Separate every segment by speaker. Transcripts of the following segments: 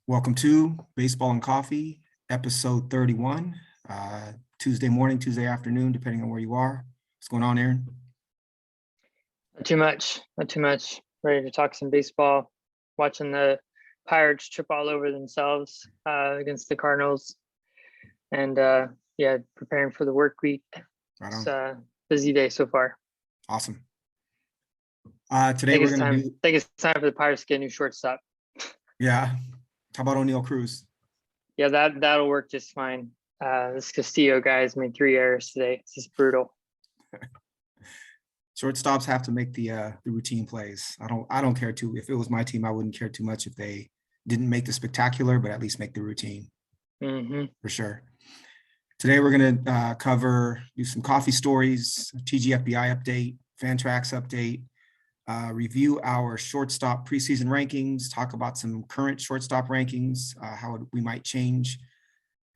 Speaker 1: Welcome to Baseball and Coffee, episode 31, Tuesday morning, Tuesday afternoon, depending on where you are. What's going on, Aaron?
Speaker 2: Not too much. Ready to talk some baseball. Watching the Pirates trip all over themselves against the Cardinals. And preparing for the work week.
Speaker 1: Right
Speaker 2: It's a busy day so far.
Speaker 1: Awesome. Today we're going to do...
Speaker 2: I think it's time for the Pirates to get a new shortstop.
Speaker 1: Yeah. How about O'Neal Cruz?
Speaker 2: Yeah, that'll work just fine. This Castillo guy's made 3 errors today. It's just brutal.
Speaker 1: Shortstops have to make the routine plays. I don't care too. If it was my team, I wouldn't care too much if they didn't make the spectacular, but at least make the routine. For sure. Today we're going to do some coffee stories, TGFBI update, Fantrax update, review our shortstop preseason rankings, talk about some current shortstop rankings, how we might change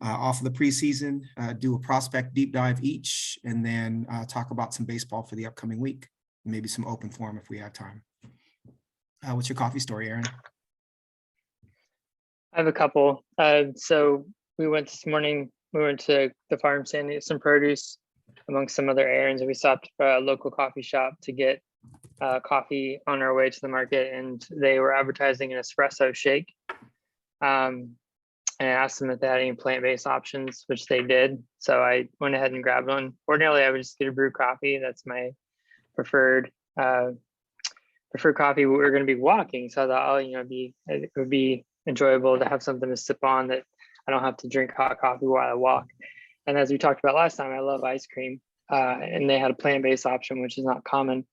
Speaker 1: off of the preseason, do a prospect deep dive each, and then talk about some baseball for the upcoming week, maybe some open forum if we have time. What's your coffee story, Aaron?
Speaker 2: I have a couple. So we went this morning, we went to the farm stand to get some produce amongst some other errands, and we stopped at a local coffee shop to get coffee on our way to the market, and they were advertising an espresso shake. And I asked them if they had any plant-based options, which they did. So I went ahead and grabbed one. Ordinarily, I would just get a brew coffee. That's my preferred coffee. We're going to be walking, so I thought, it would be enjoyable to have something to sip on that I don't have to drink hot coffee while I walk. And as we talked about last time, I love ice cream, and they had a plant-based option, which is not common.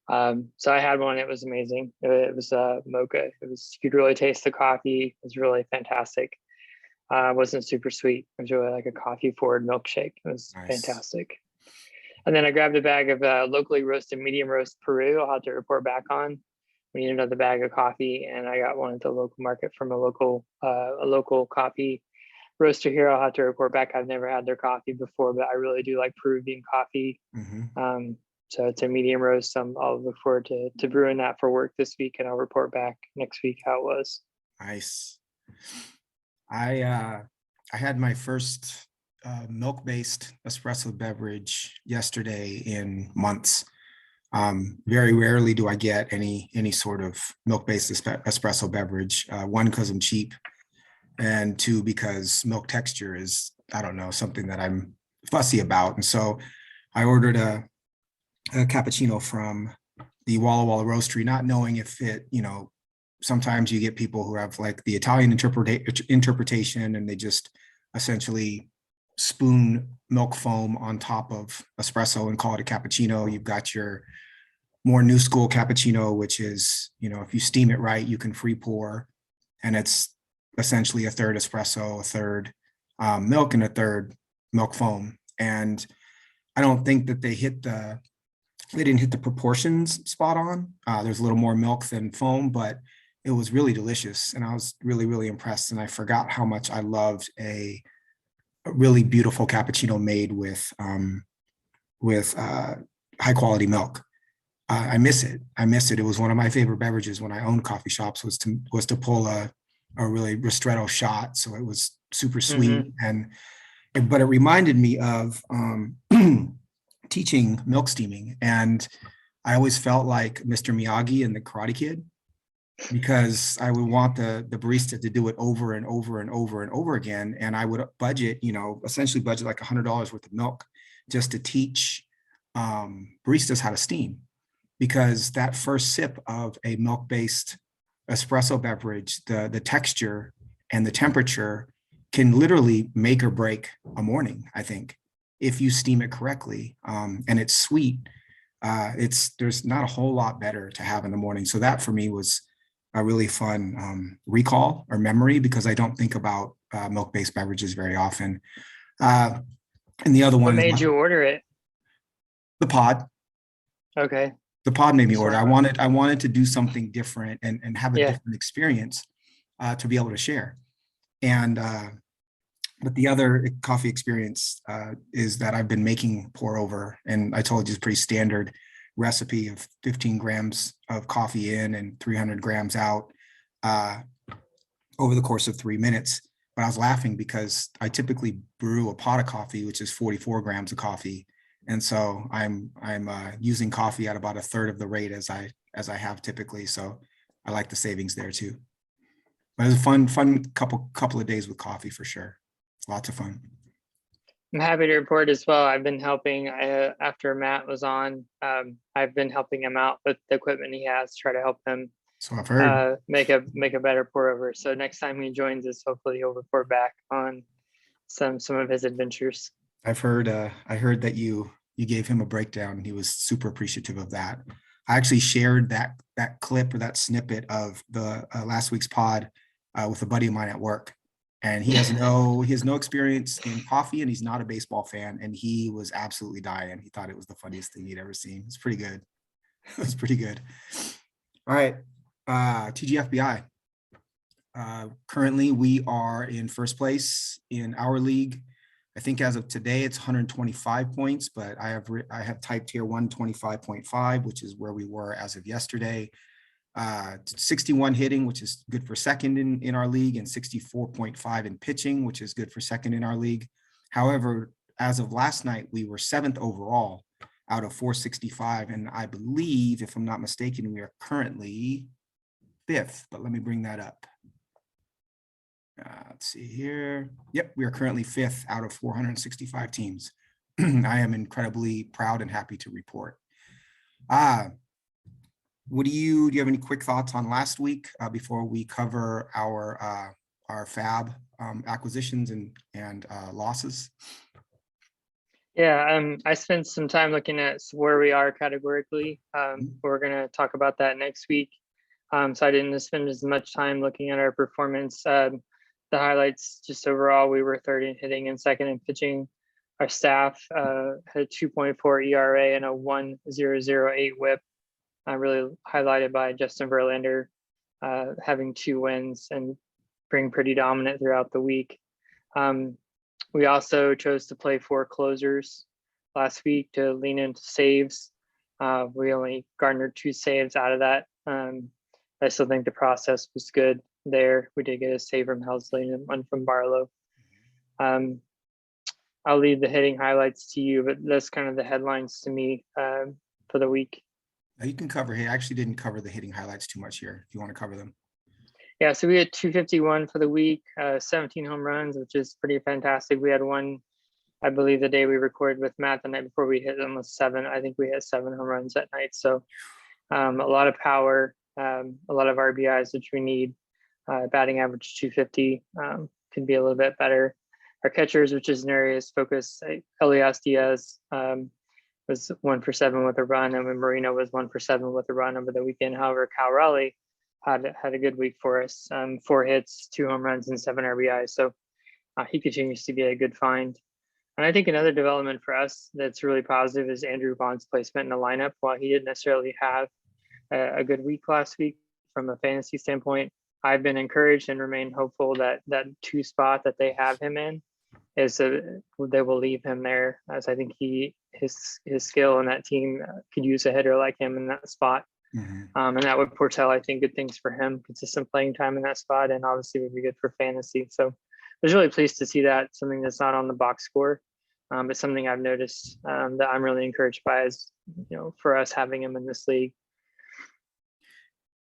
Speaker 2: So I had one. It was amazing. It was mocha. You could really taste the coffee. It was really fantastic. It wasn't super sweet. It was really like a coffee forward milkshake. It was fantastic. And then I grabbed a bag of locally roasted medium roast Peru. I'll have to report back on. We need another bag of coffee, and I got one at the local market from a local coffee roaster here. I'll have to report back. I've never had their coffee before, but I really do like Peruvian coffee. So it's a medium roast. I'll look forward to brewing that for work this week, and I'll report back next week how it was.
Speaker 1: Nice. I had my first milk-based espresso beverage yesterday in months. Very rarely do I get any sort of milk-based espresso beverage. One, because I'm cheap, and two, because milk texture is, I don't know, something that I'm fussy about. And so I ordered a cappuccino from the Walla Walla Roastery, not knowing if it, sometimes you get people who have like the Italian interpretation, and they just essentially spoon milk foam on top of espresso and call it a cappuccino. You've got your more new school cappuccino, which is, if you steam it right, you can free pour, and it's essentially a third espresso, a third milk, and a third milk foam. And I don't think that they didn't hit the proportions spot on. There's a little more milk than foam, but it was really delicious. And I was really, really impressed. And I forgot how much I loved a really beautiful cappuccino made with high quality milk. I miss it. It was one of my favorite beverages when I owned coffee shops, was to pull a really ristretto shot. So it was super sweet. But it reminded me of teaching milk steaming. And I always felt like Mr. Miyagi in The Karate Kid, because I would want the barista to do it over and over and over and over again. And I would essentially budget like $100 worth of milk just to teach baristas how to steam, because that first sip of a milk-based espresso beverage, the texture and the temperature can literally make or break a morning, I think, if you steam it correctly. And it's sweet. There's not a whole lot better to have in the morning. So that for me was a really fun recall or memory, because I don't think about milk-based beverages very often. And the other one—
Speaker 2: What made you order it?
Speaker 1: The pod.
Speaker 2: Okay.
Speaker 1: The pod made me order. I wanted to do something different and have a different experience to be able to share. And but the other coffee experience is that I've been making pour over, and I told you it's pretty standard recipe of 15 grams of coffee in and 300 grams out. over the course of 3 minutes. But I was laughing because I typically brew a pot of coffee, which is 44 grams of coffee. And so I'm using coffee at about a third of the rate as I have typically. So I like the savings there too. But it was a fun couple of days with coffee for sure. Lots of fun.
Speaker 2: I'm happy to report as well. I've been helping after Matt was on. I've been helping him out with the equipment he has, try to help him
Speaker 1: So I've heard.
Speaker 2: make a better pour over. So next time he joins us, hopefully he'll report back on some of his adventures.
Speaker 1: I've heard. I heard that you gave him a breakdown, and he was super appreciative of that. I actually shared that clip or that snippet of the last week's pod with a buddy of mine at work, and he has no experience in coffee, and he's not a baseball fan, and he was absolutely dying. He thought it was the funniest thing he'd ever seen. It's pretty good. It was pretty good. All right, TGFBI. Currently, we are in first place in our league. I think as of today, it's 125 points, but I have typed here 125.5, which is where we were as of yesterday. 61 hitting, which is good for second in our league, and 64.5 in pitching, which is good for second in our league. However, as of last night, we were 7th overall out of 465. And I believe, if I'm not mistaken, we are currently 5th, but let me bring that up. Let's see here. Yep, we are currently 5th out of 465 teams. I am incredibly proud and happy to report. Do you have any quick thoughts on last week before we cover our fab acquisitions and losses?
Speaker 2: Yeah, I spent some time looking at where we are categorically. We're going to talk about that next week. So I didn't spend as much time looking at our performance. The highlights, just overall, we were 3rd in hitting and 2nd in pitching. Our staff had a 2.4 ERA and a 1.008 WHIP. Really highlighted by Justin Verlander having 2 wins and being pretty dominant throughout the week. We also chose to play 4 closers last week to lean into saves. We only garnered 2 saves out of that. I still think the process was good there. We did get a save from Helsley and 1 from Barlow. I'll leave the hitting highlights to you, but that's kind of the headlines to me for the week.
Speaker 1: You can cover. Hey, I actually didn't cover the hitting highlights too much here. If you want to cover them.
Speaker 2: Yeah, so we had 251 for the week, 17 home runs, which is pretty fantastic. We had one, I believe, the day we recorded with Matt the night before we hit almost 7. I think we had 7 home runs that night. So a lot of power, a lot of RBIs, which we need. Batting average 250 could be a little bit better. Our catchers, which is an area of focus, Elias Diaz was 1 for 7 with a run, and Marino was 1 for 7 with a run over the weekend. However, Cal Raleigh had a good week for us, 4 hits, 2 home runs, and 7 RBIs. So he continues to be a good find. And I think another development for us that's really positive is Andrew Vaughn's placement in the lineup. While he didn't necessarily have a good week last week from a fantasy standpoint, I've been encouraged and remain hopeful that 2 spot that they have him in is they will leave him there, as I think his skill in that team could use a hitter like him in that spot. Mm-hmm. And that would foretell, I think, good things for him, consistent playing time in that spot, and obviously would be good for fantasy. So I was really pleased to see that, something that's not on the box score, but something I've noticed that I'm really encouraged by, is, for us having him in this league.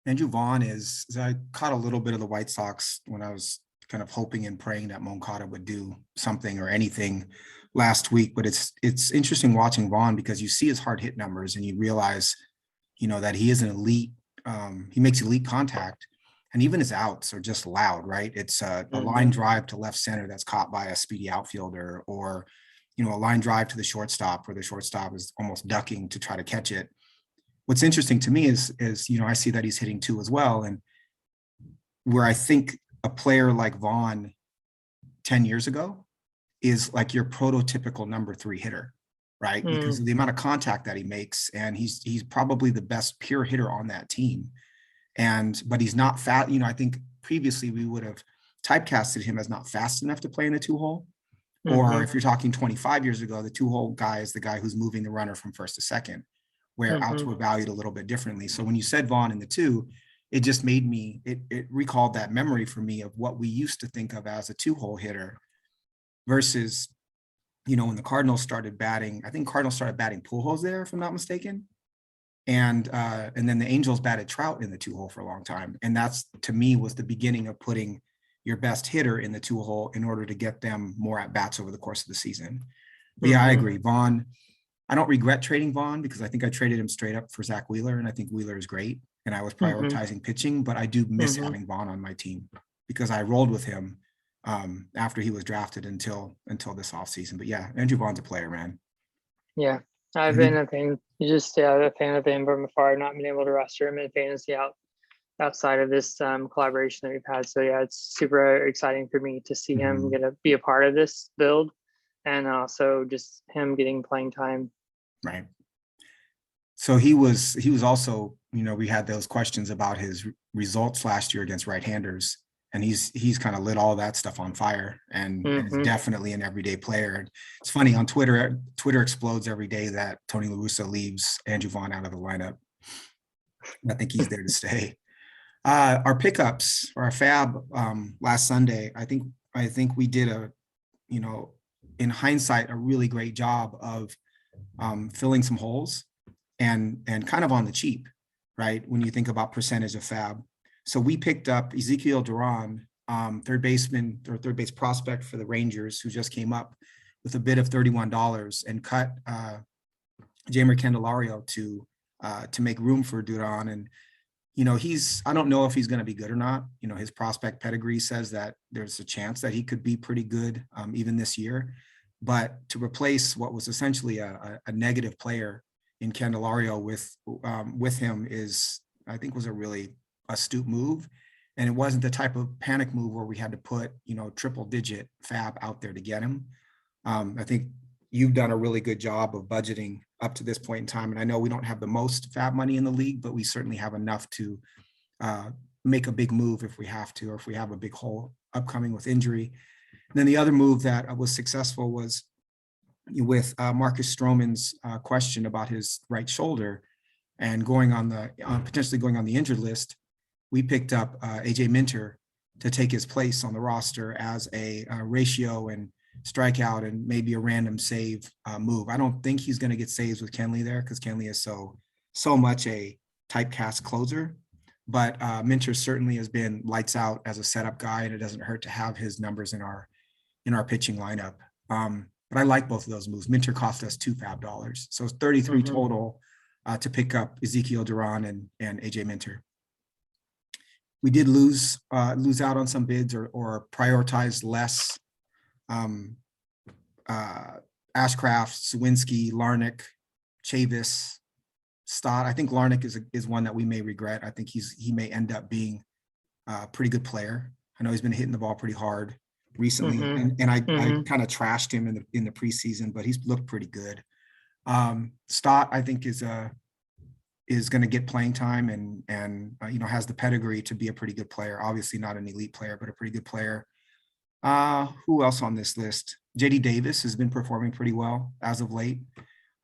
Speaker 1: Andrew Vaughn I caught a little bit of the White Sox when I was kind of hoping and praying that Moncada would do something or anything last week. But it's interesting watching Vaughn, because you see his hard hit numbers and you realize, that he is an elite. He makes elite contact, and even his outs are just loud, right? It's a line drive to left center that's caught by a speedy outfielder, or, a line drive to the shortstop where the shortstop is almost ducking to try to catch it. What's interesting to me is I see that he's hitting 2 as well. And where I think a player like Vaughn 10 years ago is like your prototypical number 3 hitter, right? Because of the amount of contact that he makes, and he's probably the best pure hitter on that team. But he's not fat. I think previously we would have typecasted him as not fast enough to play in the 2-hole. Or if you're talking 25 years ago, the 2-hole guy is the guy who's moving the runner from first to second, where outs were valued a little bit differently. So when you said Vaughn in the 2, it just made me, it recalled that memory for me of what we used to think of as a 2-hole hitter versus, when the Cardinals started batting, I think Cardinals started batting Pujols there, if I'm not mistaken. And then the Angels batted Trout in the 2-hole for a long time. And that's, to me, was the beginning of putting your best hitter in the 2-hole in order to get them more at bats over the course of the season. But yeah, I agree. Vaughn, I don't regret trading Vaughn because I think I traded him straight up for Zach Wheeler. And I think Wheeler is great. And I was prioritizing pitching, but I do miss having Vaughn on my team because I rolled with him after he was drafted until this offseason. But yeah, Andrew Vaughn's a player, man.
Speaker 2: Yeah, I've been a fan. A fan of him from afar. Not been able to roster him in fantasy outside of this collaboration that we've had. So yeah, it's super exciting for me to see him get to be a part of this build, and also just him getting playing time.
Speaker 1: Right. So he was also, we had those questions about his results last year against right-handers, and he's kind of lit all that stuff on fire, and is definitely an everyday player. It's funny, on Twitter explodes every day that Tony La Russa leaves Andrew Vaughn out of the lineup. I think he's there to stay. Our pickups, or our fab last Sunday, I think we did in hindsight, a really great job of filling some holes and kind of on the cheap, right? When you think about percentage of fab. So we picked up Ezekiel Duran, third base prospect for the Rangers, who just came up with a bid of $31, and cut Jeimer Candelario to make room for Duran. And I don't know if he's going to be good or not. His prospect pedigree says that there's a chance that he could be pretty good even this year. But to replace what was essentially a negative player in Candelario with him I think was a really astute move. And it wasn't the type of panic move where we had to put, triple digit fab out there to get him. I think you've done a really good job of budgeting up to this point in time. And I know we don't have the most fab money in the league, but we certainly have enough to make a big move if we have to, or if we have a big hole upcoming with injury. And then the other move that was successful was with Marcus Stroman's question about his right shoulder and potentially going on the injured list. We picked up AJ Minter to take his place on the roster as a ratio and strikeout and maybe a random save move. I don't think he's going to get saves with Kenley there, because Kenley is so much a typecast closer. But Minter certainly has been lights out as a setup guy, and it doesn't hurt to have his numbers in our pitching lineup. But I like both of those moves. Minter cost us $2 fab, so it's 33 total to pick up Ezekiel Duran and AJ Minter. We did lose out on some bids or prioritize less. Ashcraft, Sawinski, Larnick, Chavis, Stott. I think Larnick is one that we may regret. I think he may end up being a pretty good player. I know he's been hitting the ball pretty hard recently, and I kind of trashed him in the preseason, but he's looked pretty good. Stott, I think, is going to get playing time and has the pedigree to be a pretty good player. Obviously not an elite player, but a pretty good player. Who else on this list? JD Davis has been performing pretty well as of late.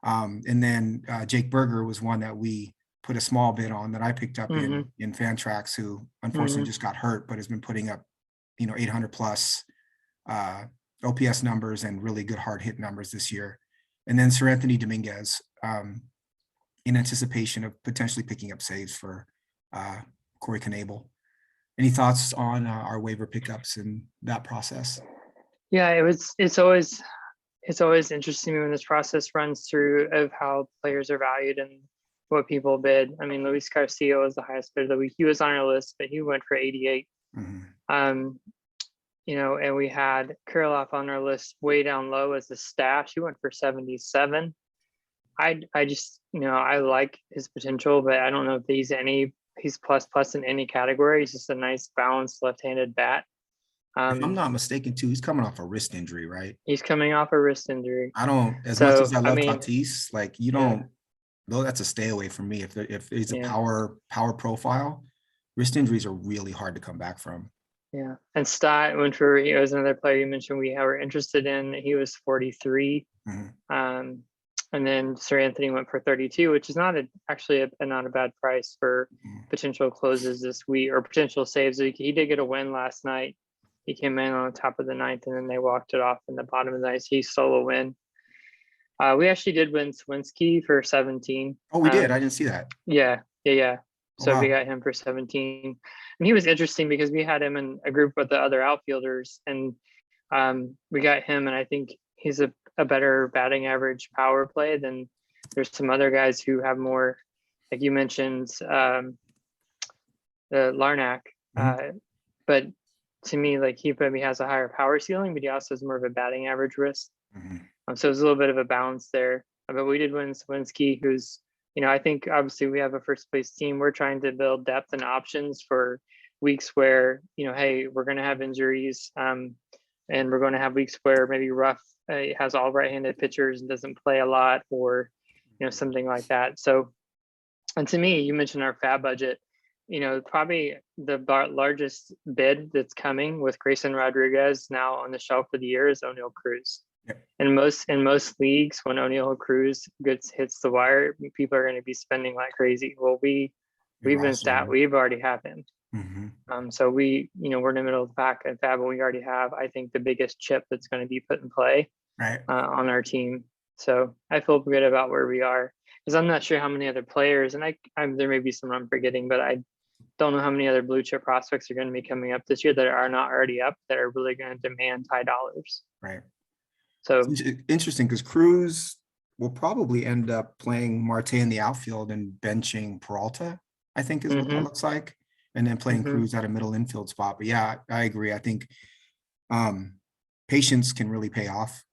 Speaker 1: And then Jake Berger was one that we put a small bid on that I picked up in Fantrax, who unfortunately just got hurt, but has been putting up, 800 plus OPS numbers and really good hard hit numbers this year. And then Sir Anthony Dominguez, in anticipation of potentially picking up saves for Corey Knebel. Any thoughts on our waiver pickups and that process?
Speaker 2: Yeah, it's always interesting when this process runs through of how players are valued and what people bid. I mean, Luis Garcia was the highest bid of the week. He was on our list, but he went for 88. And we had Kirilloff on our list way down low as a stash. He went for 77. I just, I like his potential, but I don't know if he's plus in any category. He's just a nice balanced left-handed bat.
Speaker 1: If I'm not mistaken too, he's coming off a wrist injury, right?
Speaker 2: He's coming off a wrist injury.
Speaker 1: Much as I love Tatis, like though that's a stay away from me. If he's a power profile, wrist injuries are really hard to come back from. Yeah.
Speaker 2: And Stott went for, was another player you mentioned we were interested in. He was 43. And then Sir Anthony went for 32, which is not not a bad price for potential closes this week or potential saves. He did get a win last night. He came in on the top of the ninth, and then they walked it off in the bottom of the ninth. He stole a win. We actually did win Swinsky for 17.
Speaker 1: Oh, we did. I didn't see that.
Speaker 2: Yeah.
Speaker 1: Oh,
Speaker 2: So
Speaker 1: wow.
Speaker 2: we got him for 17, and he was interesting because we had him in a group with the other outfielders, and we got him, and I think he's a better batting average power play than there's some other guys who have more, like you mentioned, the Larnack. But to me, like he probably has a higher power ceiling, but he also has more of a batting average risk. So there's a little bit of a balance there. But we did win Swinsky, who's, I think obviously we have a first place team. We're trying to build depth and options for weeks where, hey, we're going to have injuries. And we're going to have weeks where maybe Ruff has all right-handed pitchers and doesn't play a lot, or something like that. So, and to me, you mentioned our fab budget. Probably the largest bid that's coming with Grayson Rodriguez now on the shelf for the year is O'Neill Cruz.
Speaker 1: Yep.
Speaker 2: In most leagues, when O'Neill Cruz hits the wire, people are going to be spending like crazy. Well, we've already have him. So we're in the middle of the pack at Fab, but we already have, I think, the biggest chip that's going to be put in play on our team. So I feel good about where we are, because I'm not sure how many other players, and there may be some I'm forgetting, but I don't know how many other blue chip prospects are going to be coming up this year that are not already up that are really going to demand high dollars.
Speaker 1: Right.
Speaker 2: So
Speaker 1: it's interesting because Cruz will probably end up playing Marte in the outfield and benching Peralta, I think is what that looks like. And then playing Cruz at a middle infield spot. But yeah, I agree. I think patience can really pay off.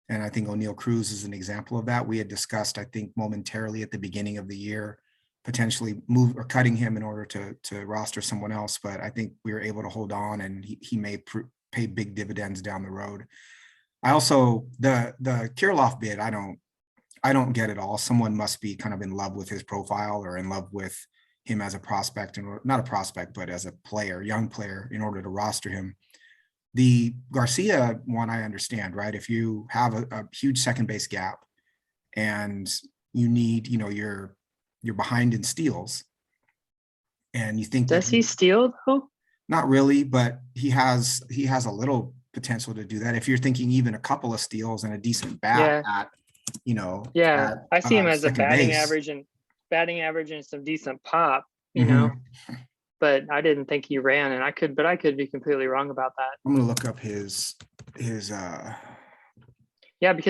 Speaker 1: And I think O'Neill Cruz is an example of that. We had discussed, I think, momentarily at the beginning of the year, potentially move or cutting him in order to roster someone else. But I think we were able to hold on, and he may pay big dividends down the road. I also, the Kirilloff bid, I don't get it all. Someone must be kind of in love with his profile or in love with him as a prospect, and not a prospect, but as a player, young player, in order to roster him. The Garcia one, I understand, right? If you have a huge second base gap and you need, you're behind in steals, and you think
Speaker 2: does he steal though?
Speaker 1: Not really, but he has a little potential to do that. If you're thinking even a couple of steals and a decent bat at,
Speaker 2: I see him as a batting
Speaker 1: average
Speaker 2: and some decent pop, but I didn't think he ran, and I could be completely wrong about that.
Speaker 1: I'm gonna look up his
Speaker 2: because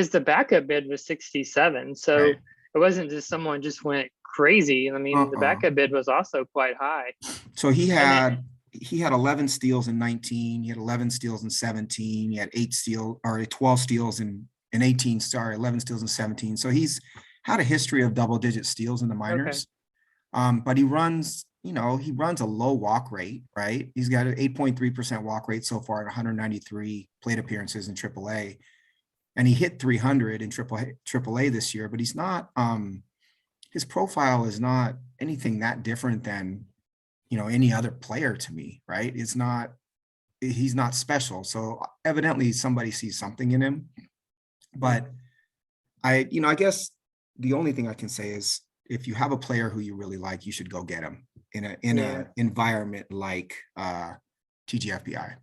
Speaker 2: the backup bid was 67, so it wasn't just someone just went crazy. I mean, the backup bid was also quite high.
Speaker 1: So he had 11 steals in 19, he had 11 steals in 17, he had 12 steals in 18, 11 steals in 17. So he's had a history of double-digit steals in the minors. But he runs a low walk rate, right? He's got an 8.3% walk rate so far at 193 plate appearances in AAA. And he hit 300 in AAA this year, but he's not, his profile is not anything that different than, any other player to me, right? He's not special. So evidently somebody sees something in him. But I guess the only thing I can say is, if you have a player who you really like, you should go get him in an environment like TGFBI.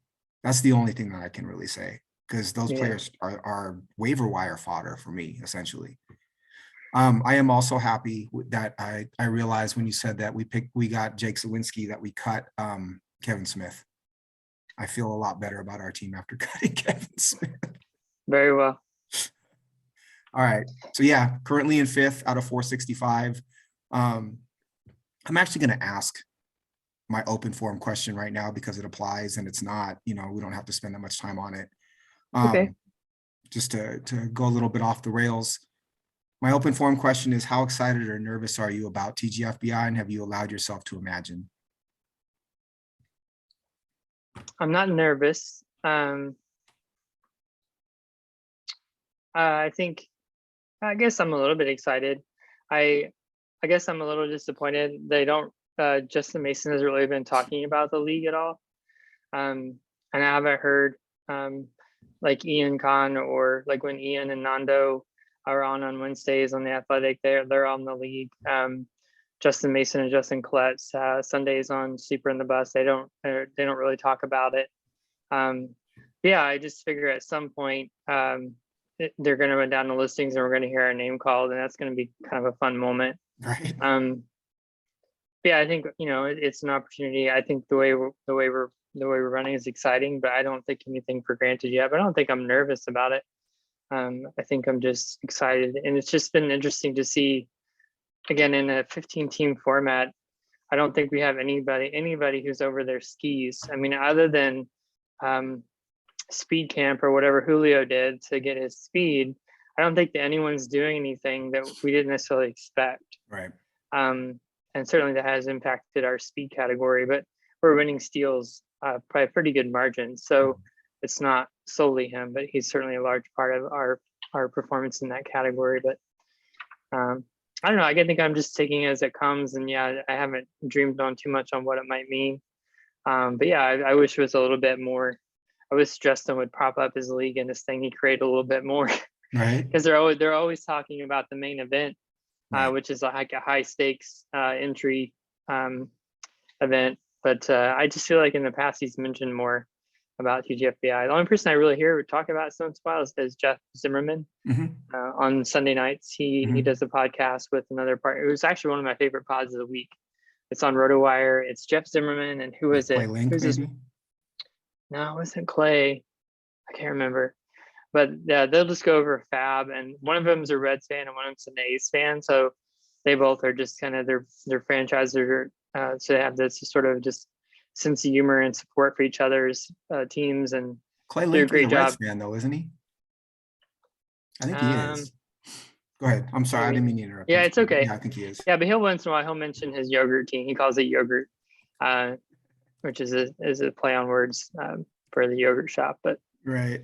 Speaker 1: That's the only thing that I can really say, because those players are waiver wire fodder for me, essentially. I am also happy that I realized when you said that we got Jake Zawinski, that we cut Kevin Smith. I feel a lot better about our team after cutting Kevin Smith.
Speaker 2: Very well.
Speaker 1: All right. So yeah, currently in 5th out of 465. I'm actually going to ask my open forum question right now, because it applies, and it's not, we don't have to spend that much time on it. Just to go a little bit off the rails. My open forum question is, how excited or nervous are you about TGFBI, and have you allowed yourself to imagine?
Speaker 2: I'm not nervous. I guess I'm a little bit excited. I guess I'm a little disappointed they don't, Justin Mason has really been talking about the league at all. And I haven't heard like Ian Khan, or like when Ian and Nando are on Wednesdays on the Athletic. They're on the league. Justin Mason and Justin Colette, Sundays on Sleeper in the Bus. They don't really talk about it. Yeah, I just figure at some point they're going to run down the listings and we're going to hear our name called, and that's going to be kind of a fun moment.
Speaker 1: Right.
Speaker 2: Yeah, I think it's an opportunity. I think the way we're running is exciting, but I don't take anything for granted yet. But I don't think I'm nervous about it. I think I'm just excited, and it's just been interesting to see. Again, in a 15-team format, I don't think we have anybody who's over their skis. I mean, other than speed camp or whatever Julio did to get his speed, I don't think that anyone's doing anything that we didn't necessarily expect.
Speaker 1: Right.
Speaker 2: And certainly that has impacted our speed category, but we're winning steals by a pretty good margin. So it's not solely him, but he's certainly a large part of our performance in that category. But I don't know. I think I'm just taking it as it comes, and yeah, I haven't dreamed on too much on what it might mean. But yeah, I wish it was a little bit more. I wish Justin would prop up his league and this thing he created a little bit more,
Speaker 1: Right.
Speaker 2: because they're always talking about the main event, which is like a high stakes entry event. But I just feel like in the past he's mentioned more about TGFBI. The only person I really hear talk about Stone Spiles is Jeff Zimmerman. On Sunday nights. He does a podcast with another partner. It was actually one of my favorite pods of the week. It's on RotoWire. It's Jeff Zimmerman and who is it?
Speaker 1: Link, maybe?
Speaker 2: No, it wasn't Clay. I can't remember. But yeah, they'll just go over Fab, and one of them is a Reds fan and one of them's an A's fan. So they both are just kind of their franchises are so they have this sort of just sense of humor and support for each other's teams, and
Speaker 1: Clay
Speaker 2: do a
Speaker 1: Link
Speaker 2: great
Speaker 1: is a
Speaker 2: job.
Speaker 1: Reds fan, though, isn't he? I think he is. Go ahead. I'm sorry, I didn't mean to interrupt.
Speaker 2: Yeah, it's okay.
Speaker 1: Yeah, I think he is.
Speaker 2: Yeah, but once in a while he'll mention his yogurt team. He calls it yogurt, which is a play on words for the yogurt shop. But
Speaker 1: right.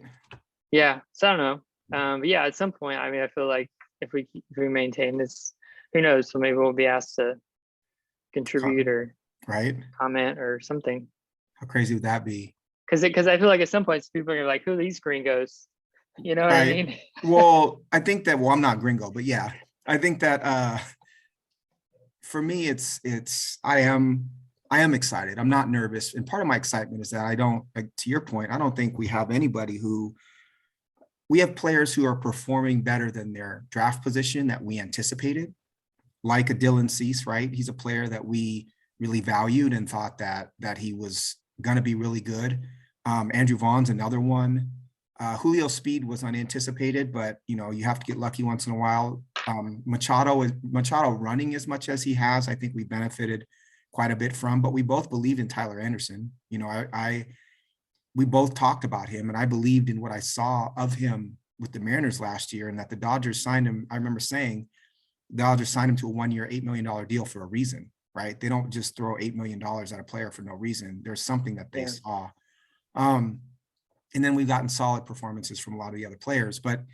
Speaker 2: Yeah, so I don't know. But yeah, at some point, I mean, I feel like if we maintain this, who knows? So maybe we'll be asked to contribute or comment or something.
Speaker 1: How crazy would that be?
Speaker 2: Because I feel like at some point people are like, who are these gringos? You know what I mean?
Speaker 1: Well, I think that, I'm not gringo, but yeah, I think that for me, I am excited. I'm not nervous. And part of my excitement is that to your point, I don't think we have anybody we have players who are performing better than their draft position that we anticipated, like a Dylan Cease, right? He's a player that we really valued and thought that he was going to be really good. Andrew Vaughn's another one. Julio's speed was unanticipated, but you have to get lucky once in a while. Machado running as much as he has, I think we benefited quite a bit from, but we both believed in Tyler Anderson. We both talked about him, and I believed in what I saw of him with the Mariners last year, and that the Dodgers signed him. I remember saying the Dodgers signed him to a 1-year, $8 million deal for a reason, right? They don't just throw $8 million at a player for no reason. There's something that they saw. And then we've gotten solid performances from a lot of the other players, but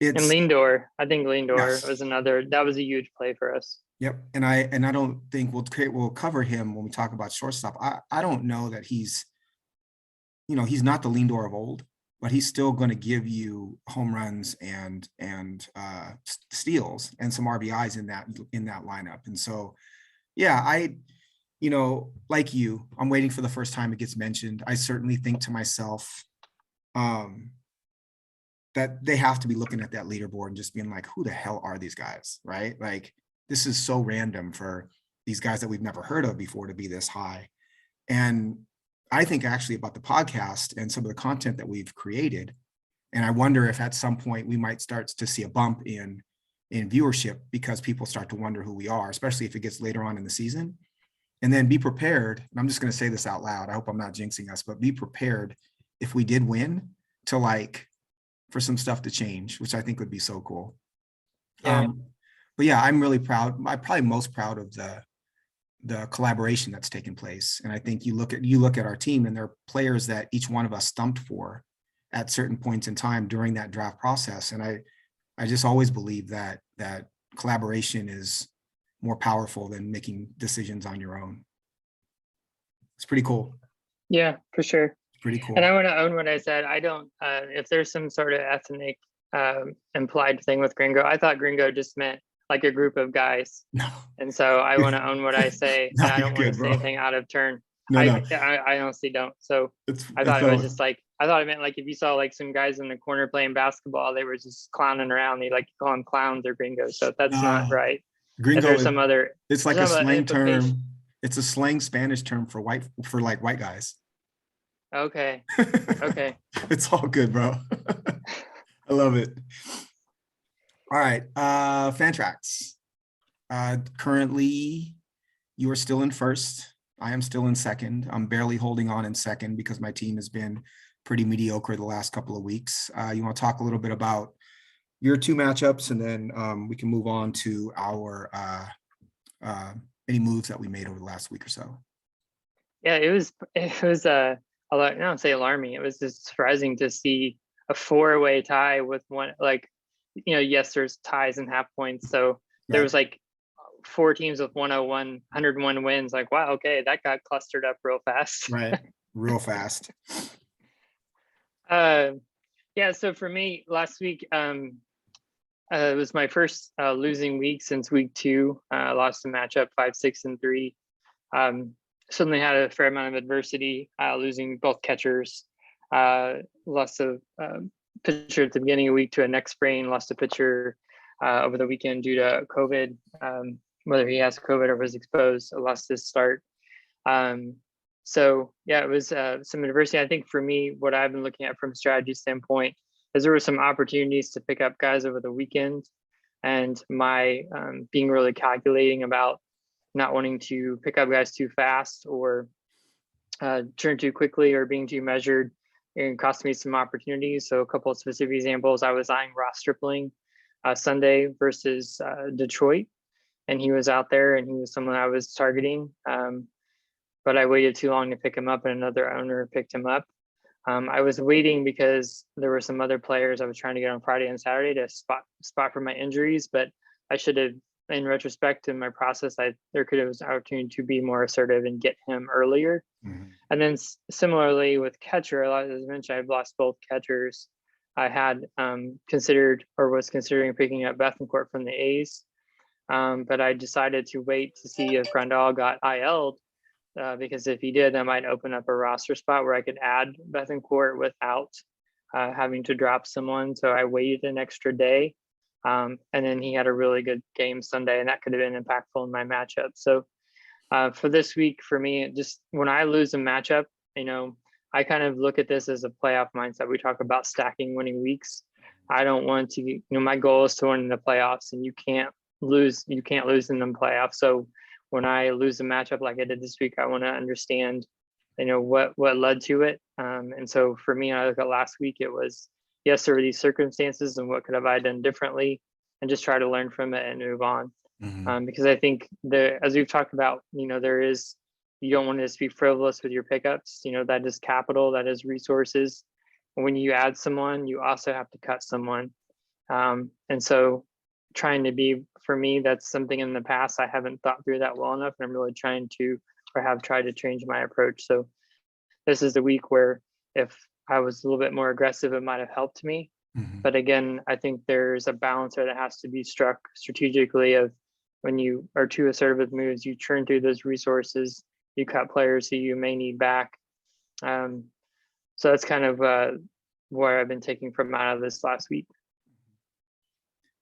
Speaker 2: and Lindor, I think Lindor was that was a huge play for us.
Speaker 1: Yep. And I don't think we'll cover him when we talk about shortstop. I don't know that he's not the Lindor of old, but he's still going to give you home runs and steals and some RBIs in that lineup. And so, yeah, like you, I'm waiting for the first time it gets mentioned. I certainly think to myself that they have to be looking at that leaderboard and just being like, who the hell are these guys, right? Like, this is so random for these guys that we've never heard of before to be this high. And I think actually about the podcast and some of the content that we've created. And I wonder if at some point we might start to see a bump in viewership because people start to wonder who we are, especially if it gets later on in the season. And then be prepared. And I'm just going to say this out loud. I hope I'm not jinxing us, but be prepared if we did win for some stuff to change, which I think would be so cool.
Speaker 2: Yeah.
Speaker 1: But yeah, I'm really proud. I'm probably most proud of the collaboration that's taken place. And I think you look at our team, and there are players that each one of us stumped for at certain points in time during that draft process. And I just always believe that collaboration is more powerful than making decisions on your own. It's pretty cool.
Speaker 2: Yeah, for sure.
Speaker 1: It's pretty cool.
Speaker 2: And I want to own what I said. I don't, if there's some sort of ethnic implied thing with gringo. I thought gringo just meant like a group of guys.
Speaker 1: No,
Speaker 2: And so I want to own what I say,
Speaker 1: no,
Speaker 2: and I
Speaker 1: you're
Speaker 2: don't want to
Speaker 1: good,
Speaker 2: say
Speaker 1: bro.
Speaker 2: anything out of turn.
Speaker 1: No, no,
Speaker 2: I honestly don't. So I
Speaker 1: it's
Speaker 2: thought it was
Speaker 1: all
Speaker 2: just like, I thought it meant like if you saw like some guys in the corner playing basketball, they were just clowning around. They like call them clowns or gringos. So that's not
Speaker 1: no.
Speaker 2: right. If
Speaker 1: Gringo
Speaker 2: there's
Speaker 1: is
Speaker 2: some other,
Speaker 1: it's like
Speaker 2: there's
Speaker 1: a
Speaker 2: some other
Speaker 1: slang
Speaker 2: implication.
Speaker 1: term. It's a slang Spanish term for like white guys.
Speaker 2: Okay. Okay.
Speaker 1: It's all good, bro. I love it. All right. Fantrax. Currently, you are still in first. I am still in second. I'm barely holding on in second because my team has been pretty mediocre the last couple of weeks. You want to talk a little bit about your two matchups, and then we can move on to our any moves that we made over the last week or so.
Speaker 2: Yeah, it was I don't say alarming. It was just surprising to see a four-way tie with one, like, yes, there's ties and half points. So there was like four teams with 101 wins. Like, wow, okay, that got clustered up real fast.
Speaker 1: Right. Real fast.
Speaker 2: Yeah, so for me last week, it was my first losing week since week 2. I lost a matchup 5-6-3. Suddenly had a fair amount of adversity, losing both catchers. Lost a pitcher at the beginning of the week to a neck sprain, lost a pitcher over the weekend due to COVID. Whether he has COVID or was exposed, I lost his start. So yeah, it was some adversity. I think for me, what I've been looking at from a strategy standpoint is there were some opportunities to pick up guys over the weekend, and my being really calculating about not wanting to pick up guys too fast or turn too quickly or being too measured, and cost me some opportunities. So a couple of specific examples, I was eyeing Ross Stripling Sunday versus Detroit, and he was out there and he was someone I was targeting. But I waited too long to pick him up, and another owner picked him up. I was waiting because there were some other players I was trying to get on Friday and Saturday to spot for my injuries, but I should have, in retrospect in my process, there could have was an opportunity to be more assertive and get him earlier. Mm-hmm. And then similarly with catcher, as I mentioned, I've lost both catchers. I had considered or was considering picking up Bethencourt from the A's, but I decided to wait to see if Grandal got IL'd. Because if he did, that might open up a roster spot where I could add Bethencourt without having to drop someone. So I waited an extra day. And then he had a really good game Sunday, and that could have been impactful in my matchup. So for this week, for me, just when I lose a matchup, I kind of look at this as a playoff mindset. We talk about stacking winning weeks. I don't want to, my goal is to win in the playoffs, and you can't lose in the playoffs. So when I lose a matchup like I did this week, I want to understand, what led to it. And so for me, I look at last week, it was, yes, there were these circumstances, and what could have I done differently, and just try to learn from it and move on. Mm-hmm. Because I think as we've talked about, you don't want to just be frivolous with your pickups. That is capital, that is resources. And when you add someone, you also have to cut someone. And so trying to be, for me, that's something in the past I haven't thought through that well enough, and I'm really trying to, or have tried to change my approach. So this is the week where if I was a little bit more aggressive, it might have helped me. Mm-hmm. But again, I think there's a balance there that has to be struck strategically of when you are too assertive with moves, you churn through those resources, you cut players who you may need back. So that's kind of where I've been taking from out of this last week.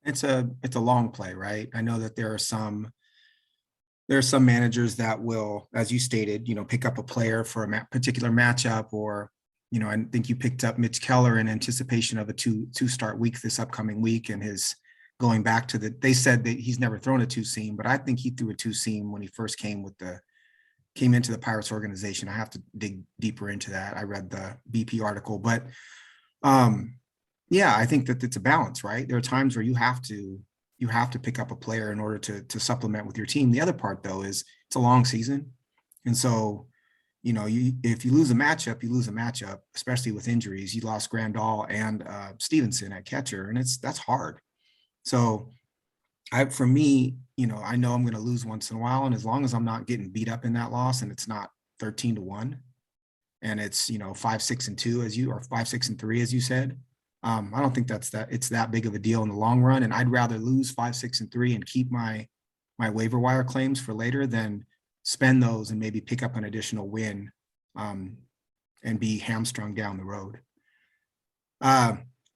Speaker 1: It's a long play, right? I know that there are some managers that will, as you stated, pick up a player for a particular matchup, or, I think you picked up Mitch Keller in anticipation of a two-start week this upcoming week, and his going back to they said that he's never thrown a two-seam, but I think he threw a two-seam when he first came into the Pirates organization. I have to dig deeper into that. I read the BP article, but yeah, I think that it's a balance, right? There are times where you have to pick up a player in order to supplement with your team. The other part, though, is it's a long season. And so, if you lose a matchup, you lose a matchup, especially with injuries. You lost Grandal and Stevenson at catcher, and that's hard. So for me, I know I'm going to lose once in a while. And as long as I'm not getting beat up in that loss, and it's not 13-1, and it's, 5-6-2 or 5-6-3, as you said, I don't think it's that big of a deal in the long run. And I'd rather lose 5, 6, and 3 and keep my waiver wire claims for later than spend those and maybe pick up an additional win and be hamstrung down the road.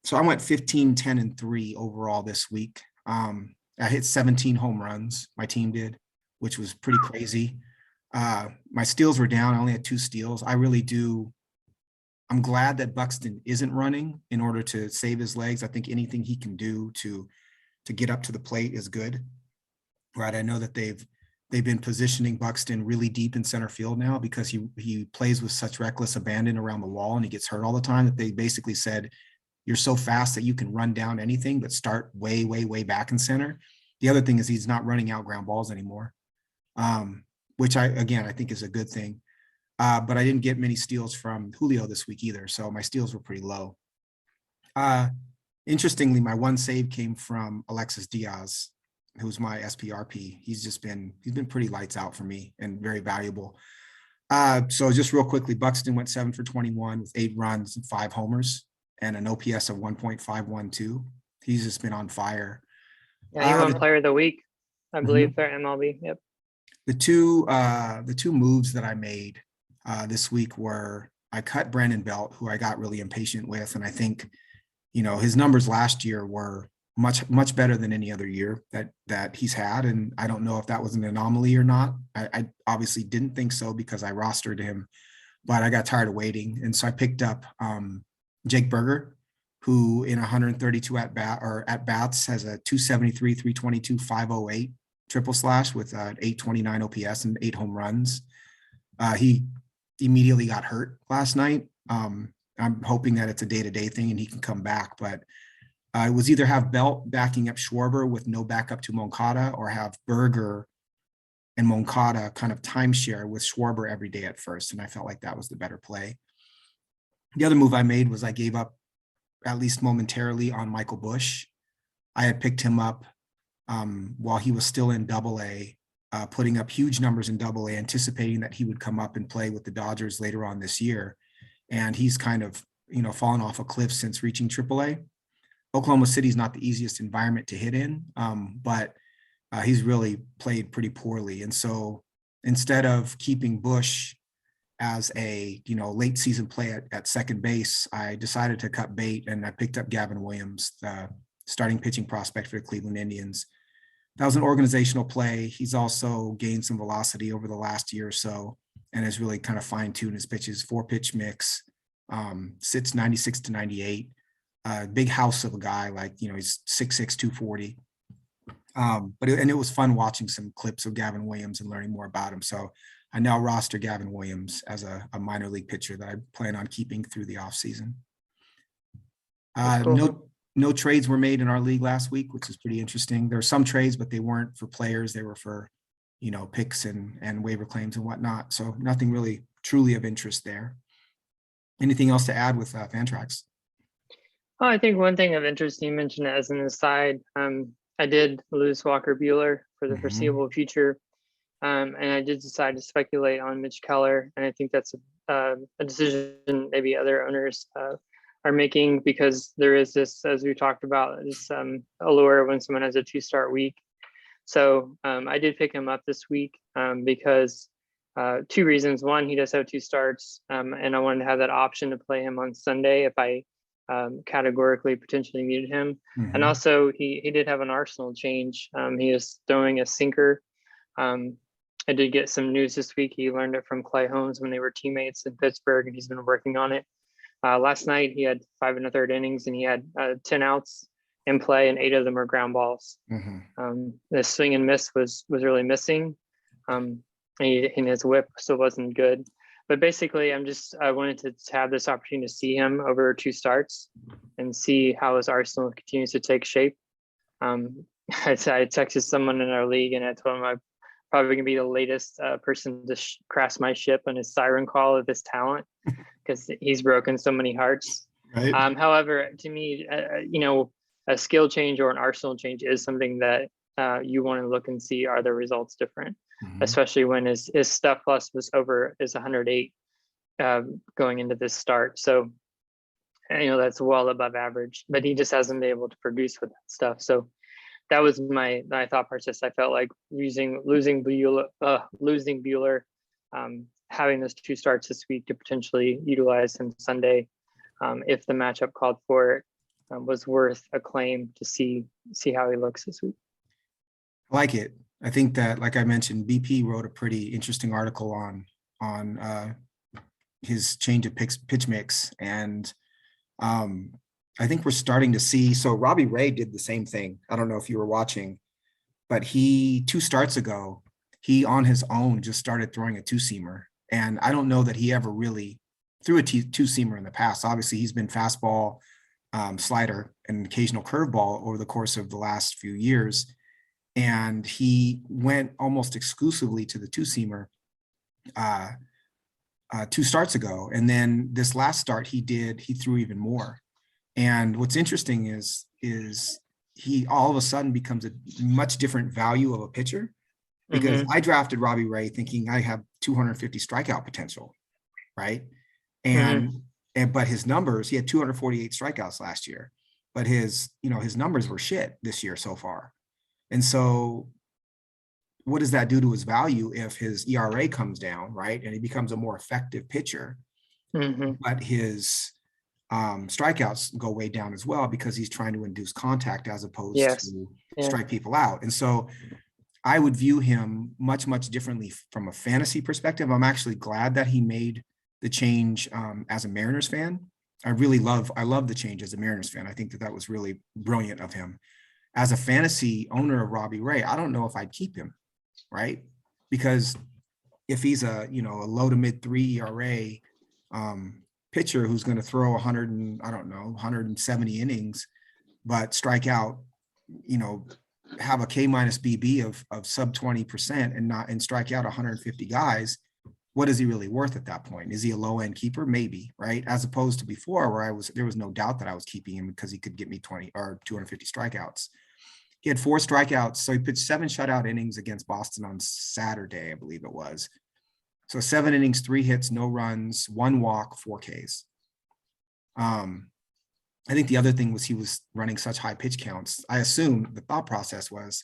Speaker 1: So I went 15, 10, and 3 overall this week. I hit 17 home runs, my team did, which was pretty crazy. My steals were down. I only had 2 steals. I'm glad that Buxton isn't running in order to save his legs. I think anything he can do to get up to the plate is good. Right. I know that they've been positioning Buxton really deep in center field now because he plays with such reckless abandon around the wall and he gets hurt all the time that they basically said, you're so fast that you can run down anything, but start way, way, way back in center. The other thing is he's not running out ground balls anymore, which I think is a good thing. But I didn't get many steals from Julio this week either. So my steals were pretty low. Interestingly, my one save came from Alexis Diaz, who's my SPRP. He's been pretty lights out for me and very valuable. So just real quickly, Buxton went 7 for 21 with 8 runs and 5 homers and an OPS of 1.512. He's just been on fire.
Speaker 2: Yeah, he won player of the week, I believe, for MLB. Yep. The
Speaker 1: two moves that I made this week were I cut Brandon Belt, who I got really impatient with. And I think, his numbers last year were much, much better than any other year that he's had. And I don't know if that was an anomaly or not. I obviously didn't think so because I rostered him, but I got tired of waiting. And so I picked up Jake Berger, who in 132 at bats has a 273, 322, 508 triple slash with 829 OPS and 8 home runs. He immediately got hurt last night. I'm hoping that it's a day-to-day thing and he can come back, but it was either have Belt backing up Schwarber with no backup to Moncada or have Berger and Moncada kind of timeshare with Schwarber every day at first. And I felt like that was the better play. The other move I made was I gave up at least momentarily on Michael Busch. I had picked him up while he was still in AA, putting up huge numbers in AA, anticipating that he would come up and play with the Dodgers later on this year. And he's kind of, fallen off a cliff since reaching AAA. Oklahoma City is not the easiest environment to hit in, but he's really played pretty poorly. And so instead of keeping Busch as a, late season play at second base, I decided to cut bait and I picked up Gavin Williams, the starting pitching prospect for the Cleveland Indians. That was an organizational play. He's also gained some velocity over the last year or so and has really kind of fine-tuned his pitches, 4-pitch mix, sits 96 to 98. Big house of a guy, he's 6'6", 240. But it was fun watching some clips of Gavin Williams and learning more about him. So I now roster Gavin Williams as a minor league pitcher that I plan on keeping through the offseason. Cool. No trades were made in our league last week, which is pretty interesting. There were some trades, but they weren't for players. They were for, picks and waiver claims and whatnot. So nothing really truly of interest there. Anything else to add with Fantrax?
Speaker 2: Oh, I think one thing of interest, you mentioned as an aside, I did lose Walker Buehler for the foreseeable future. And I did decide to speculate on Mitch Keller. And I think that's a decision maybe other owners are making because there is this, as we talked about, this allure when someone has a 2-start week. So I did pick him up this week because 2 reasons. One, he does have 2 starts and I wanted to have that option to play him on Sunday if I categorically potentially needed him. And also he did have an arsenal change. He is throwing a sinker. I did get some news this week. He learned it from Clay Holmes when they were teammates in Pittsburgh and he's been working on it. Last night he had 5 1/3 innings and he had 10 outs in play and 8 of them were ground balls. The swing and miss was really missing. And his whip still wasn't good. But basically, I wanted to have this opportunity to see him over 2 starts and see how his arsenal continues to take shape. I texted someone in our league and I told him I'm probably going to be the latest person to crash my ship on his siren call of his talent because he's broken so many hearts. Right. However, to me, a skill change or an arsenal change is something that you want to look and see, are the results different? Especially when his stuff plus was over is 108 going into this start. So And, that's well above average, but he just hasn't been able to produce with that stuff. So that was my thought process. I felt like losing Bueller, having those 2 starts this week to potentially utilize him Sunday, if the matchup called for it, was worth a claim to see how he looks this week.
Speaker 1: I like it. I think that, like I mentioned, BP wrote a pretty interesting article on his change of pitch mix, and I think we're starting to see. So Robbie Ray did the same thing. I don't know if you were watching, but 2 starts ago, he on his own just started throwing a 2-seamer, and I don't know that he ever really threw a 2-seamer in the past. Obviously, he's been fastball, slider, and occasional curveball over the course of the last few years. And he went almost exclusively to the 2-seamer 2 starts ago. And then this last start he threw even more. And what's interesting is he all of a sudden becomes a much different value of a pitcher, because I drafted Robbie Ray thinking I have 250 strikeout potential, right? But his numbers, he had 248 strikeouts last year, but his numbers were shit this year so far. And so what does that do to his value if his ERA comes down, right? And he becomes a more effective pitcher, but his strikeouts go way down as well, because he's trying to induce contact as opposed to strike people out. And so I would view him much, much differently from a fantasy perspective. I'm actually glad that he made the change as a Mariners fan. I love the change as a Mariners fan. I think that was really brilliant of him. As a fantasy owner of Robbie Ray, I don't know if I'd keep him, right? Because if he's a low to mid 3 ERA pitcher who's going to throw 170 innings, but strike out, have a K- BB of sub 20% and strike out 150 guys, what is he really worth at that point? Is he a low end keeper? Maybe, right? As opposed to before, where there was no doubt that I was keeping him because he could get me 20 or 250 strikeouts. He had 4 strikeouts. So he pitched 7 shutout innings against Boston on Saturday, I believe it was. So 7 innings, 3 hits, no runs, 1 walk, 4 Ks. I think the other thing was he was running such high pitch counts. I assume the thought process was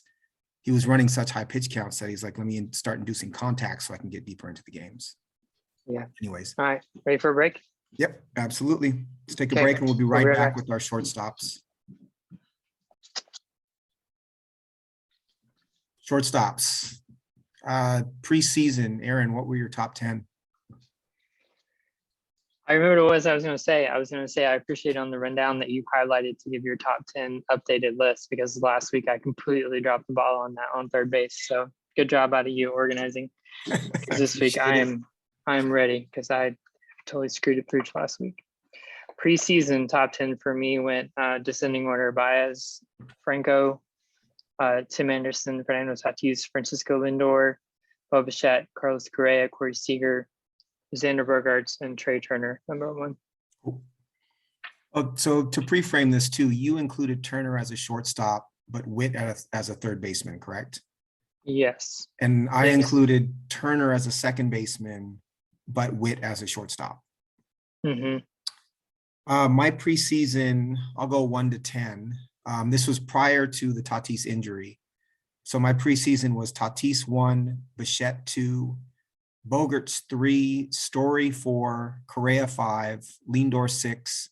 Speaker 1: he was running such high pitch counts that he's like, let me start inducing contact so I can get deeper into the games.
Speaker 2: Yeah.
Speaker 1: Anyways.
Speaker 2: All right. Ready for a break?
Speaker 1: Yep, absolutely. Let's take a break and we'll be right back with our shortstops. Shortstops. Preseason, Aaron, what were your top 10?
Speaker 2: I remember what I was going to say. I appreciate on the rundown that you highlighted to give your top 10 updated list, because last week I completely dropped the ball on that on third base. So good job out of you organizing. Because this week I am ready, because I totally screwed it through last week. Preseason top 10 for me went descending order: Baez, Franco, Tim Anderson, Fernando Tatis, Francisco Lindor, Bo Bichette, Carlos Correa, Corey Seager, Xander Bogaerts, and Trey Turner, number 1.
Speaker 1: Cool. Oh, so to pre-frame this too, you included Turner as a shortstop, but Witt as a third baseman, correct?
Speaker 2: Yes.
Speaker 1: And I included Turner as a second baseman, but Witt as a shortstop. My preseason, I'll go 1 to 10. This was prior to the Tatis injury. So my preseason was Tatis 1, Bichette 2, Bogaerts 3, Story 4, Correa 5, Lindor 6,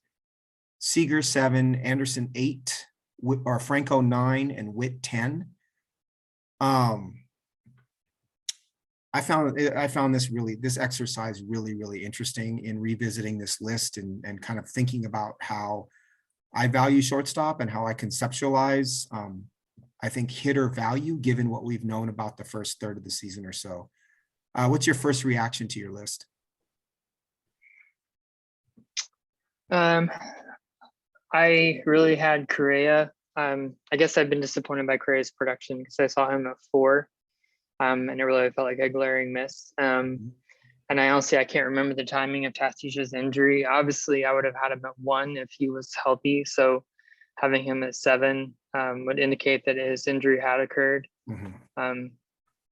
Speaker 1: Seager 7, Anderson 8, or Franco 9, and Witt 10. I found this exercise really interesting in revisiting this list and kind of thinking about how I value shortstop and how I conceptualize, I think, hitter value given what we've known about the first third of the season or so. What's your first reaction to your list?
Speaker 2: I really had Correa. I guess I've been disappointed by Correa's production because I saw him at 4, and it really felt like a glaring miss. And I honestly, I can't remember the timing of Tatis's injury. Obviously, I would have had him at 1 if he was healthy. So having him at 7 would indicate that his injury had occurred.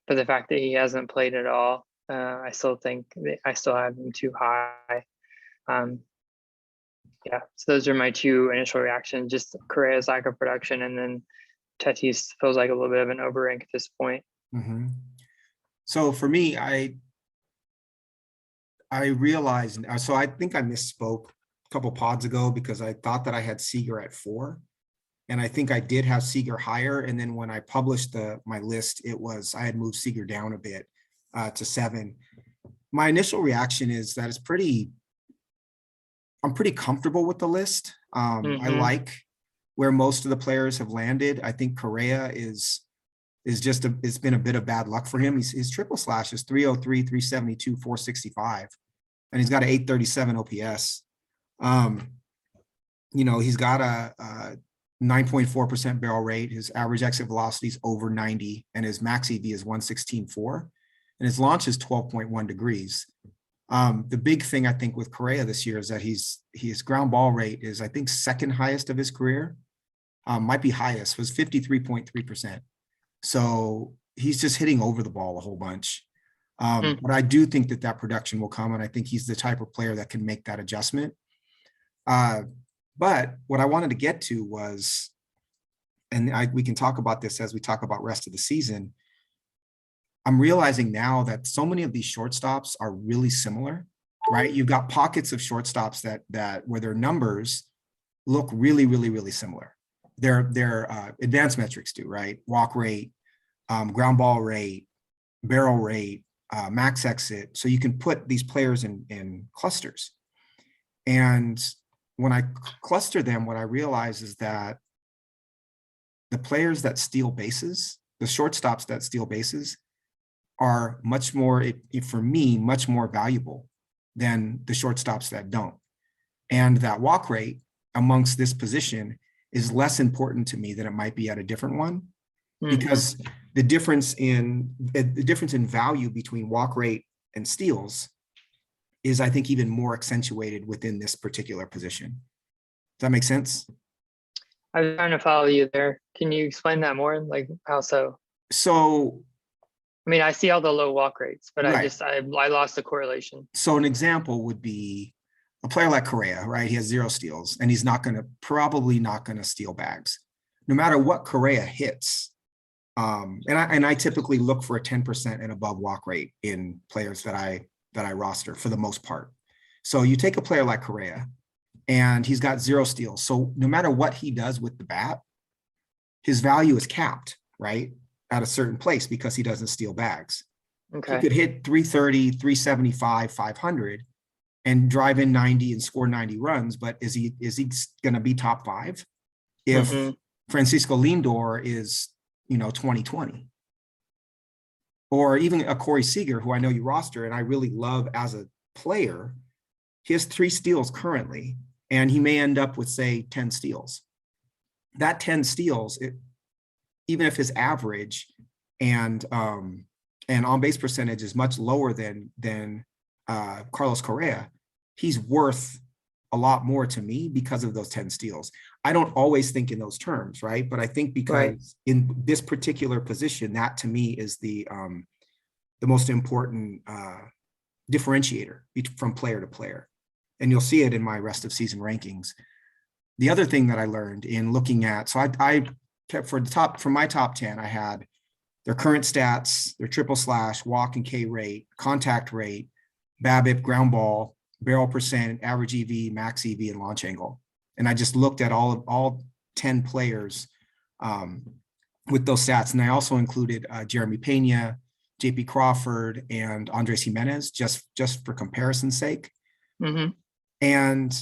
Speaker 2: But the fact that he hasn't played at all, I still think I still have him too high. Yeah, so those are my two initial reactions, just Correa's lack of production, and then Tatis feels like a little bit of an overrank at this point.
Speaker 1: Mhm. So for me, I realized, so I think I misspoke a couple pods ago because I thought that I had Seager at 4. And I think I did have Seager higher. And then when I published my list, I had moved Seager down a bit to 7. My initial reaction is that I'm pretty comfortable with the list. I like where most of the players have landed. I think Correa is just it's been a bit of bad luck for him. His triple slash is 303, 372, 465, and he's got an 837 OPS. He's got a 9.4% barrel rate. His average exit velocity is over 90, and his max EV is 116.4, and his launch is 12.1 degrees. The big thing I think with Correa this year is that his ground ball rate is, I think, second highest of his career. Might be highest, was 53.3%. So he's just hitting over the ball a whole bunch. But I do think that production will come, and I think he's the type of player that can make that adjustment. But what I wanted to get to was, and we can talk about this as we talk about rest of the season, I'm realizing now that so many of these shortstops are really similar, right? You've got pockets of shortstops that where their numbers look really, really, really similar. Their advanced metrics do, right? Walk rate, ground ball rate, barrel rate, max exit. So you can put these players in clusters. And when I cluster them, what I realize is that the players that steal bases, the shortstops that steal bases, are much more, for me, much more valuable than the shortstops that don't. And that walk rate amongst this position is less important to me than it might be at a different one, because the difference in value between walk rate and steals is, I think, even more accentuated within this particular position. Does that make sense?
Speaker 2: I'm trying to follow you there. Can you explain that more? Like, how so?
Speaker 1: So,
Speaker 2: I mean, I see all the low walk rates, but
Speaker 1: right.
Speaker 2: I lost the correlation.
Speaker 1: So an example would be a player like Correa, right? He has 0 steals, and he's probably not going to steal bags, no matter what Correa hits. And I typically look for a 10% and above walk rate in players that I roster for the most part. So you take a player like Correa, and he's got 0 steals. So no matter what he does with the bat, his value is capped, right, at a certain place, because he doesn't steal bags.
Speaker 2: Okay.
Speaker 1: He could hit 330, 375, 500 and drive in 90 and score 90 runs, but is he going to be top 5 if Francisco Lindor is 2020? Or even a Corey Seager, who I know you roster and I really love as a player. He has 3 steals currently, and he may end up with, say, 10 steals. That 10 steals, even if his average and on-base percentage is much lower than Carlos Correa, he's worth a lot more to me because of those 10 steals. I don't always think in those terms, right? But I think because in this particular position, that to me is the most important differentiator from player to player. And you'll see it in my rest of season rankings. The other thing that I learned in looking at, so I kept for my top 10, I had their current stats, their triple slash, walk and K rate, contact rate, BABIP, ground ball, barrel percent, average EV, max EV, and launch angle. And I just looked at all 10 players with those stats. And I also included Jeremy Pena, JP Crawford, and Andres Jimenez, just for comparison's sake. And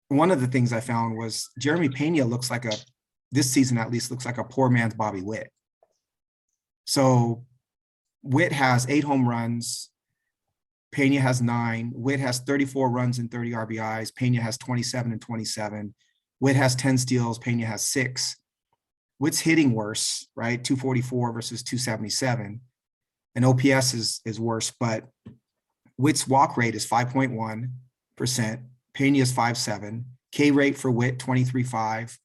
Speaker 1: one of the things I found was Jeremy Pena looks like this season at least, looks like a poor man's Bobby Witt. So Witt has 8 home runs. Pena has 9. Witt has 34 runs and 30 RBIs. Pena has 27 and 27. Witt has 10 steals. Pena has 6. Witt's hitting worse, right? 244 versus 277. And OPS is worse, but Witt's walk rate is 5.1%. Pena's 5.7. K rate for Witt, 23.5.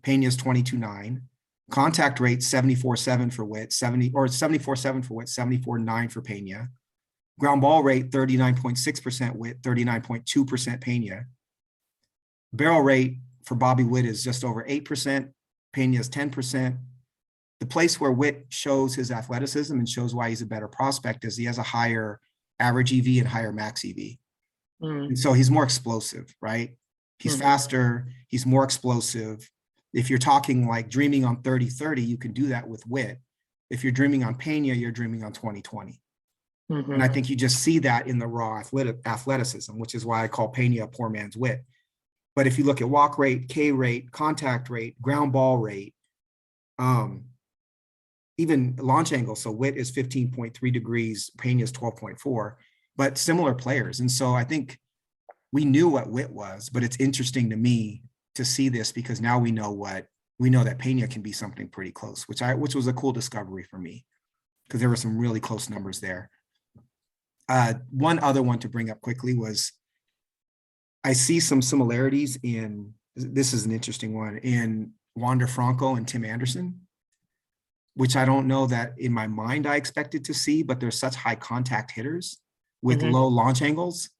Speaker 1: Pena's 22.9. Contact rate, 74.7 for Witt, 74.7 for Witt, 74.9 for Pena. Ground ball rate, 39.6% Witt, 39.2% Pena. Barrel rate for Bobby Witt is just over 8%. Pena's 10%. The place where Witt shows his athleticism and shows why he's a better prospect is he has a higher average EV and higher max EV. And so he's more explosive, right? He's faster, he's more explosive. If you're talking like dreaming on 30-30, you can do that with Witt. If you're dreaming on Pena, you're dreaming on 20-20. And I think you just see that in the raw athleticism, which is why I call Pena a poor man's Witt. But if you look at walk rate, K rate, contact rate, ground ball rate, even launch angle. So Witt is 15.3 degrees, Pena is 12.4, but similar players. And so I think we knew what Witt was, but it's interesting to me to see this because now we know that Pena can be something pretty close, which was a cool discovery for me because there were some really close numbers there. One other one to bring up quickly was I see some similarities in, this is an interesting one, in Wander Franco and Tim Anderson, which I don't know that in my mind I expected to see, but they're such high contact hitters with low launch angles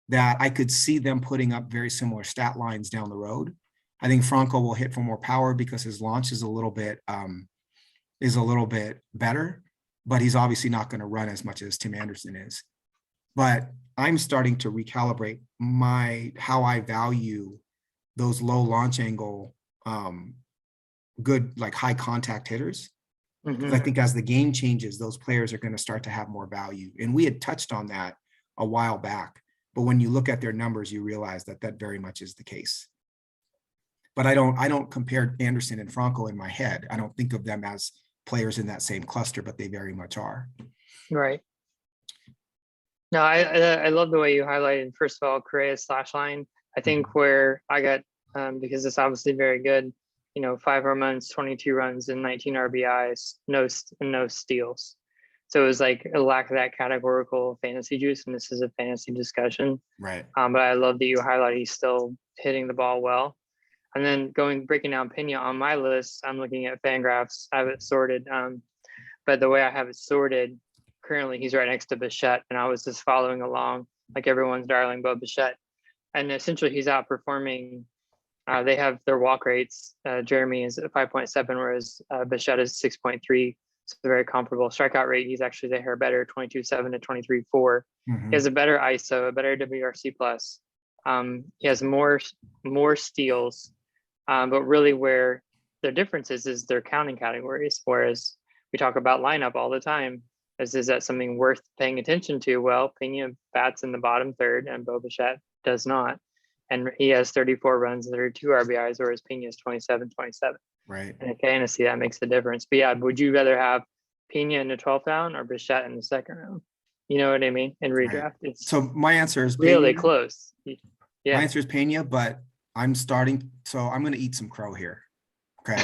Speaker 1: that I could see them putting up very similar stat lines down the road. I think Franco will hit for more power because his launch is a little bit better, but he's obviously not going to run as much as Tim Anderson is. But I'm starting to recalibrate how I value those low launch angle, good, like high contact hitters. Because I think as the game changes, those players are going to start to have more value. And we had touched on that a while back. But when you look at their numbers, you realize that very much is the case. But I don't compare Anderson and Franco in my head. I don't think of them as players in that same cluster, but they very much are.
Speaker 2: Right. No, I love the way you highlighted, first of all, Correa's slash line. I think where I got, because it's obviously very good, 5 home runs, 22 runs, and 19 RBIs, no steals. So it was like a lack of that categorical fantasy juice, and this is a fantasy discussion.
Speaker 1: Right.
Speaker 2: But I love that you highlight he's still hitting the ball well. And then breaking down Pena on my list, I'm looking at Fangraphs. I have it sorted, but the way I have it sorted, currently he's right next to Bichette, and I was just following along like everyone's darling Bo Bichette. And essentially he's outperforming. They have their walk rates. Jeremy is at 5.7, whereas Bichette is 6.3. So very comparable. Strikeout rate, he's actually the hair better, 22.7 to 23.4. He has a better ISO, a better WRC plus. He has more steals, but really where their difference is their counting categories. Whereas we talk about lineup all the time. Is that something worth paying attention to? Well, Pena bats in the bottom third, and Bo Bichette does not. And he has 34 runs and 32 RBIs, whereas Pena is 27.
Speaker 1: Right.
Speaker 2: And in fantasy, that makes the difference. But yeah, would you rather have Pena in the 12th round or Bichette in the 2nd round? You know what I mean? In redraft,
Speaker 1: Right.
Speaker 2: it's
Speaker 1: so my answer is
Speaker 2: really
Speaker 1: Pena.
Speaker 2: close. Yeah.
Speaker 1: My answer is Pena, but I'm going to eat some crow here. Okay.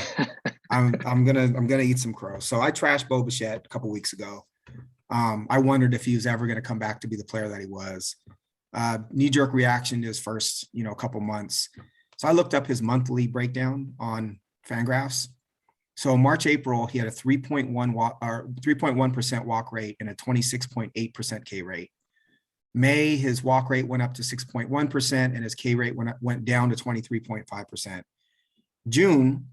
Speaker 1: I'm gonna eat some crow. So I trashed Bo Bichette a couple weeks ago. I wondered if he was ever going to come back to be the player that he was. Knee-jerk reaction to his first, couple months. So I looked up his monthly breakdown on Fangraphs. So March, April, he had a 3.1% walk rate and a 26.8% K rate. May, his walk rate went up to 6.1% and his K rate went down to 23.5%. June,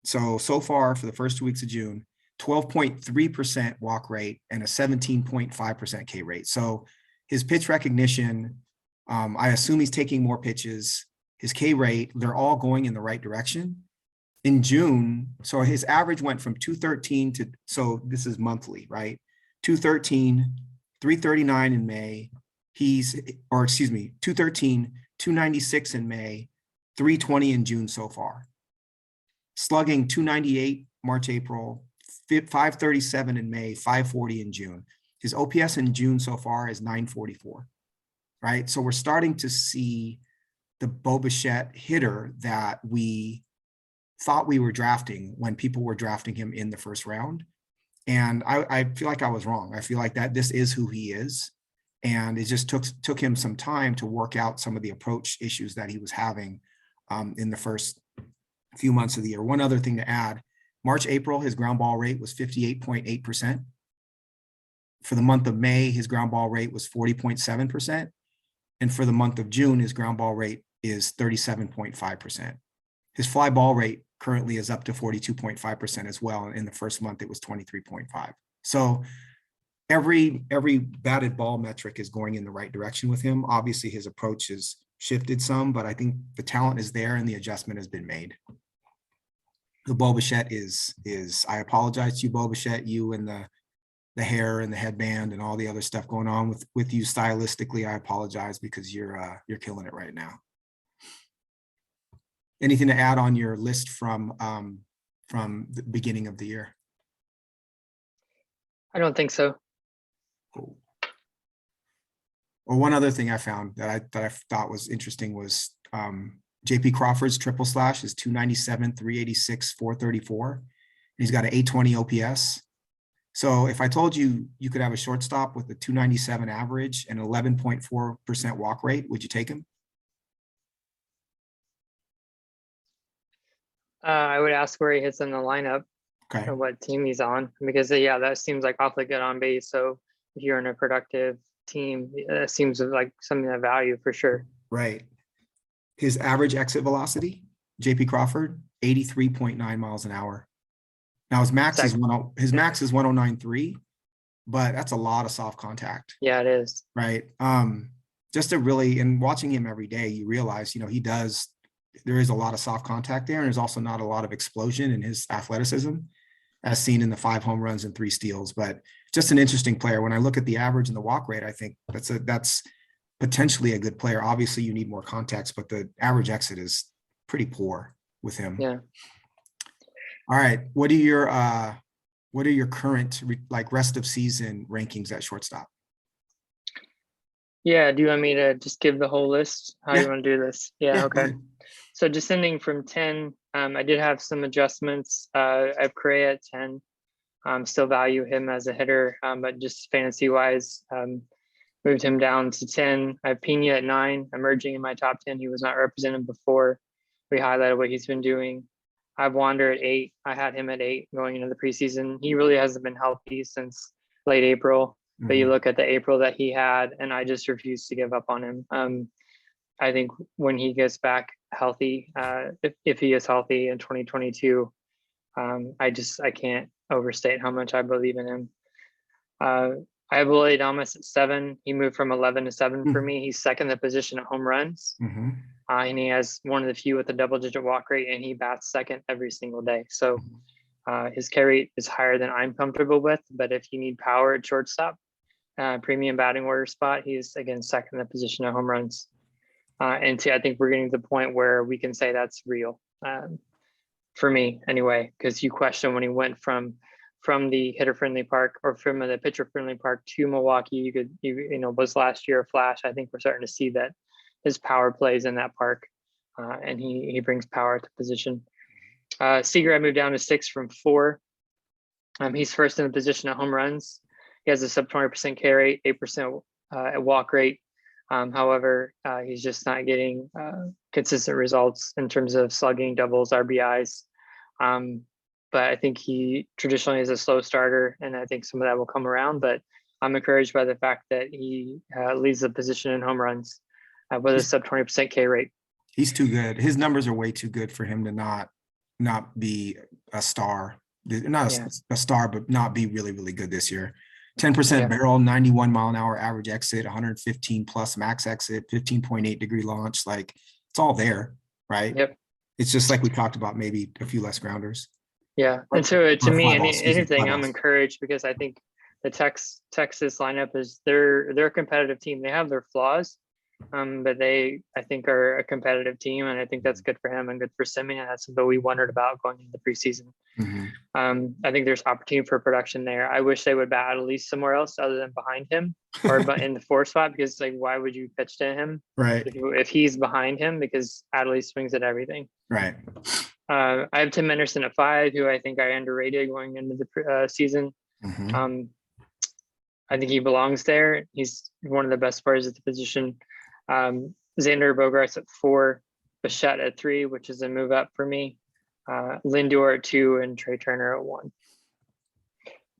Speaker 1: so far for the first 2 weeks of June, 12.3% walk rate and a 17.5% K rate. So his pitch recognition, I assume he's taking more pitches. His K rate, they're all going in the right direction. In June, so his average went from 213 to, so this is monthly, right? 213, 339 in May. 213, 296 in May, 320 in June so far. Slugging 298 March, April, 537 in May, 540 in June. His OPS in June so far is 944, right? So we're starting to see the Bo Bichette hitter that we thought we were drafting when people were drafting him in the first round. And I feel like I was wrong. I feel like that this is who he is. And it just took him some time to work out some of the approach issues that he was having in the first few months of the year. One other thing to add, March, April, his ground ball rate was 58.8%. For the month of May, his ground ball rate was 40.7%. And for the month of June, his ground ball rate is 37.5%. His fly ball rate currently is up to 42.5% as well. And in the first month, it was 23.5. So every batted ball metric is going in the right direction with him. Obviously, his approach has shifted some, but I think the talent is there and the adjustment has been made. The Bo Bichette is I apologize to you, Bo Bichette, you and the hair and the headband and all the other stuff going on with you stylistically. I apologize because you're killing it right now. Anything to add on your list from the beginning of the year?
Speaker 2: I don't think so.
Speaker 1: Cool. Well, one other thing I found that I thought was interesting was JP Crawford's triple slash is 297, 386, 434. He's got an 820 OPS. So if I told you you could have a shortstop with a 297 average and 11.4% walk rate, would you take him?
Speaker 2: I would ask where he hits in the lineup.
Speaker 1: Okay.
Speaker 2: And what team he's on, because yeah, that seems like awfully good on base. So if you're in a productive team, it seems like something of value for sure.
Speaker 1: Right. His average exit velocity, JP Crawford, 83.9 miles an hour. Now his max is 109.3, but that's a lot of soft contact.
Speaker 2: Yeah, it is.
Speaker 1: Right. Just to really, and watching him every day, you realize, there is a lot of soft contact there, and there's also not a lot of explosion in his athleticism, as seen in the 5 home runs and 3 steals. But just an interesting player. When I look at the average and the walk rate, I think that's potentially a good player. Obviously, you need more context, but the average exit is pretty poor with him.
Speaker 2: Yeah.
Speaker 1: All right. What are your current rest of season rankings at shortstop?
Speaker 2: Yeah. Do you want me to just give the whole list? How do you want to do this? Yeah. Okay. So descending from 10, I did have some adjustments. I have Correa at 10. Still value him as a hitter, but just fantasy wise, moved him down to 10. I have Pena at 9, emerging in my top 10. He was not represented before. We highlighted what he's been doing. I have Wander at 8. I had him at 8 going into the preseason. He really hasn't been healthy since late April. But you look at the April that he had, and I just refuse to give up on him. I think when he gets back healthy, if he is healthy in 2022, I can't overstate how much I believe in him. I have Willie Adames at 7. He moved from 11 to 7 for me. He's second in the position of home runs. And he has one of the few with a double-digit walk rate, and he bats second every single day. So his K rate is higher than I'm comfortable with. But if you need power at shortstop, premium batting order spot, he's again second in the position of home runs. I think we're getting to the point where we can say that's real for me anyway, because you question when he went from the hitter-friendly park or from the pitcher-friendly park to Milwaukee. Was last year a flash? I think we're starting to see that his power plays in that park, and he brings power to position. Seager, I moved down to 6 from 4. He's first in the position of home runs. He has a sub 20% K rate, 8% walk rate. However, he's just not getting consistent results in terms of slugging, doubles, RBIs. But I think he traditionally is a slow starter, and I think some of that will come around. But I'm encouraged by the fact that he leads the position in home runs with a sub 20% K rate.
Speaker 1: He's too good. His numbers are way too good for him to not be a star. Not a star, but not be really, really good this year. 10% barrel, 91 mile an hour average exit, 115 plus max exit, 15.8 degree launch. Like, it's all there, right?
Speaker 2: Yep.
Speaker 1: It's just like we talked about, maybe a few less grounders.
Speaker 2: Yeah. And so to me, anything, I'm encouraged because I think the Texas lineup is they're a competitive team. They have their flaws, but they, I think, are a competitive team, and I think that's good for him and good for Simeon. That's what we wondered about going into the preseason. I think there's opportunity for production there. I wish they would bat at least somewhere else other than behind him or in the 4 spot, because why would you pitch to him if he's behind him, because Adley swings at everything.
Speaker 1: Right.
Speaker 2: I have Tim Anderson at 5, who I think I underrated going into the season. I think he belongs there. He's one of the best players at the position. Xander Bogaerts at 4, Bichette at 3, which is a move up for me. Lindor at 2, and Trey Turner at 1.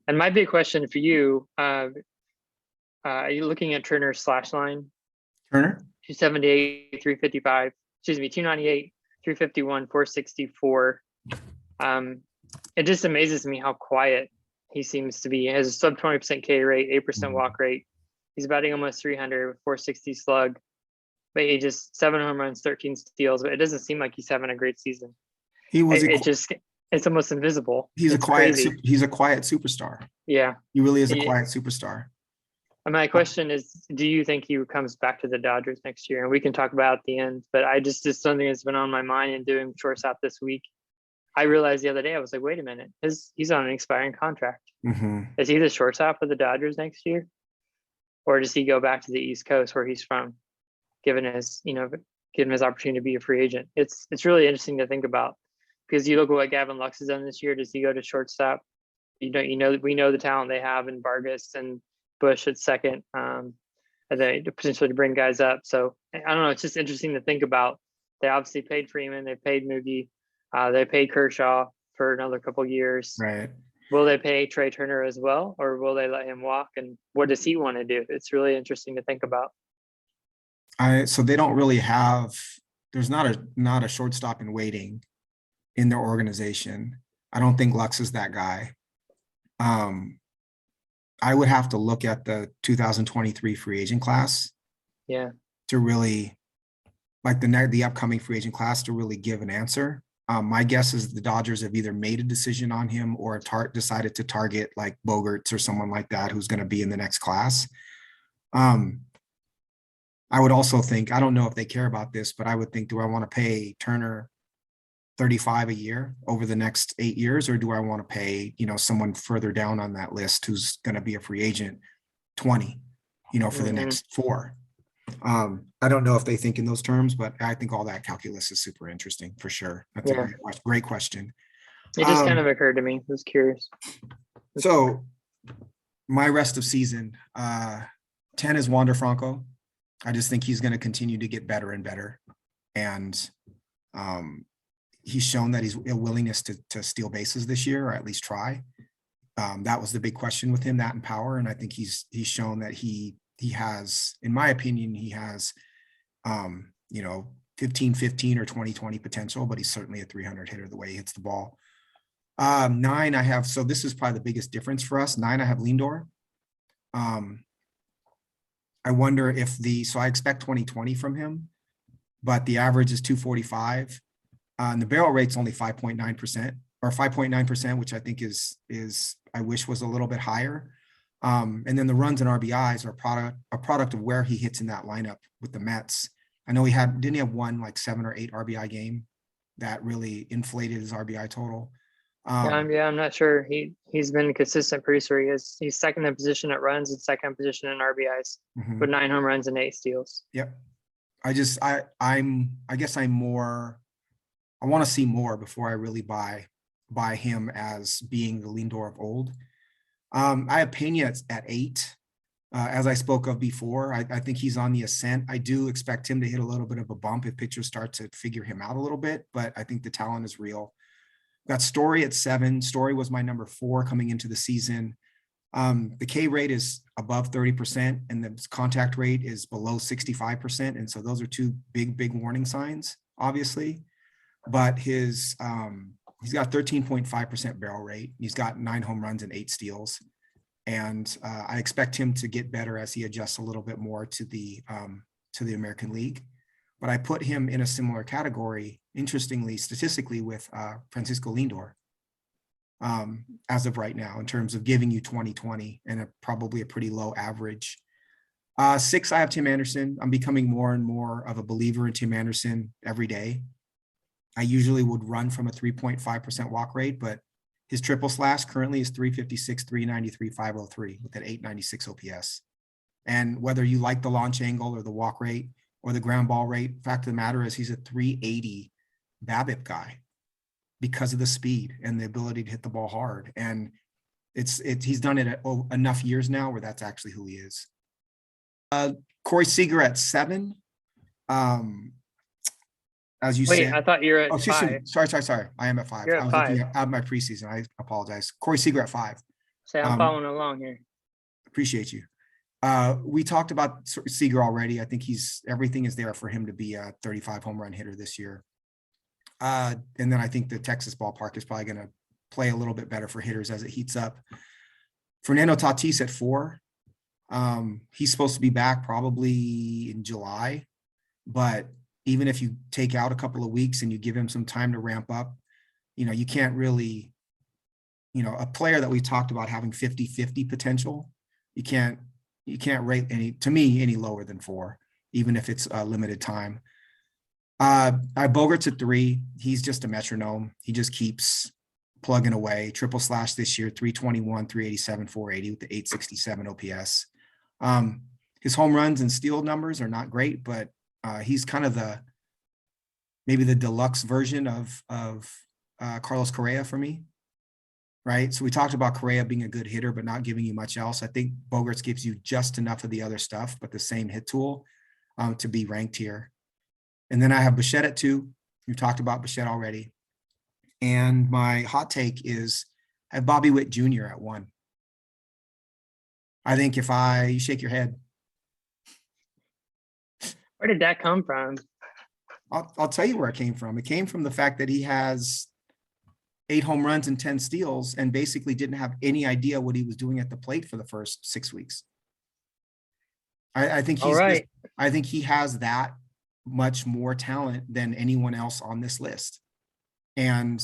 Speaker 2: And my big question for you, are you looking at Turner's slash line?
Speaker 1: Turner?
Speaker 2: 278, 355. excuse me, 298, 351, 464. It just amazes me how quiet he seems to be. He has a sub 20% K rate, 8% walk rate. He's batting almost 300, 460 slug, but he just 7 home runs, 13 steals. But it doesn't seem like he's having a great season.
Speaker 1: He was.
Speaker 2: It's almost invisible.
Speaker 1: He's
Speaker 2: it's
Speaker 1: a quiet.
Speaker 2: crazy.
Speaker 1: He's a quiet superstar.
Speaker 2: Yeah,
Speaker 1: he really is a quiet superstar.
Speaker 2: And my question is, do you think he comes back to the Dodgers next year? And we can talk about at the end, but I just something that's been on my mind and doing shortstop this week. I realized the other day, I was like, wait a minute, he's on an expiring contract. Is he the shortstop for the Dodgers next year? Or does he go back to the East Coast where he's from, given his opportunity to be a free agent? It's really interesting to think about, because you look at what Gavin Lux has done this year. Does he go to shortstop? We know the talent they have in Vargas and Bush at second, and they potentially to bring guys up. So I don't know. It's just interesting to think about. They obviously paid Freeman, they paid Moogie, they paid Kershaw for another couple years.
Speaker 1: Right.
Speaker 2: Will they pay Trey Turner as well, or will they let him walk? And what does he want to do? It's really interesting to think about.
Speaker 1: So they don't really have. There's not a shortstop in waiting in their organization. I don't think Lux is that guy. I would have to look at the 2023 free agent class.
Speaker 2: Yeah.
Speaker 1: To really, like the upcoming free agent class, to really give an answer. My guess is the Dodgers have either made a decision on him or decided to target like Bogarts or someone like that who's going to be in the next class. I would also think, I don't know if they care about this, but I would think, do I want to pay Turner 35 a year over the next 8 years, or do I want to pay, someone further down on that list who's going to be a free agent 20, for the next 4? I don't know if they think in those terms, but I think all that calculus is super interesting for sure. That's a great question.
Speaker 2: It just kind of occurred to me. I was curious.
Speaker 1: So my rest of season, 10 is Wander Franco. I just think he's going to continue to get better and better. And he's shown that he's a willingness to steal bases this year, or at least try. That was the big question with him, that and power. And I think he's shown that he has, in my opinion, he has, 15-15 or 20-20 potential, but he's certainly a 300 hitter the way he hits the ball. 9 I have, so this is probably the biggest difference for us. 9 I have Lindor. I wonder if so I expect 20-20 from him, but the average is 245. And the barrel rate's only 5.9% or 5.9%, which I think is I wish was a little bit higher. And then the runs and RBIs are a product of where he hits in that lineup with the Mets. I know didn't he have one like 7 or 8 RBI game that really inflated his RBI total?
Speaker 2: I'm not sure. He's been a consistent producer. He's second in position at runs and second in position in RBIs with 9 home runs and 8 steals.
Speaker 1: Yep. I guess I'm more. I want to see more before I really buy him as being the Lindor of old. I have Pena at 8. As I spoke of before, I think he's on the ascent. I do expect him to hit a little bit of a bump if pitchers start to figure him out a little bit, but I think the talent is real. Got Story at 7. Story was my number 4 coming into the season. The K rate is above 30% and the contact rate is below 65%. And so those are 2 big warning signs, obviously. But he's got 13.5% barrel rate. He's got 9 home runs and 8 steals. And I expect him to get better as he adjusts a little bit more to the American League. But I put him in a similar category, interestingly, statistically, with Francisco Lindor as of right now, in terms of giving you 20-20 and probably a pretty low average. 6, I have Tim Anderson. I'm becoming more and more of a believer in Tim Anderson every day. I usually would run from a 3.5% walk rate, but his triple slash currently is 356, 393, 503 with an 896 OPS. And whether you like the launch angle or the walk rate or the ground ball rate, fact of the matter is he's a 380 BABIP guy because of the speed and the ability to hit the ball hard. And he's done it enough years now where that's actually who he is. Corey Seager at 7. As you said,
Speaker 2: I thought you were at 5.
Speaker 1: Sorry. I am at 5.
Speaker 2: You're at
Speaker 1: I was
Speaker 2: 5.
Speaker 1: looking at my preseason. I apologize. Corey Seager at 5.
Speaker 2: I'm following along here.
Speaker 1: Appreciate you. We talked about Seager already. I think everything is there for him to be a 35 home run hitter this year. And then I think the Texas ballpark is probably going to play a little bit better for hitters as it heats up. Fernando Tatis at 4. He's supposed to be back probably in July, but even if you take out a couple of weeks and you give him some time to ramp up, you can't really, a player that we talked about having 50-50 potential, you can't rate any lower than 4, even if it's a limited time. Bogart's at 3. He's just a metronome. He just keeps plugging away. Triple slash this year, 321, 387, 480 with the 867 OPS. His home runs and steal numbers are not great, but he's kind of maybe the deluxe version of Carlos Correa for me, right? So we talked about Correa being a good hitter, but not giving you much else. I think Bogarts gives you just enough of the other stuff, but the same hit tool to be ranked here. And then I have Bichette at 2. You talked about Bichette already. And my hot take is I have Bobby Witt Jr. at 1. I think you shake your head.
Speaker 2: Where did that come from?
Speaker 1: I'll tell you where it came from. It came from the fact that he has 8 home runs and 10 steals and basically didn't have any idea what he was doing at the plate for the first 6 weeks. I think I think he has that much more talent than anyone else on this list. And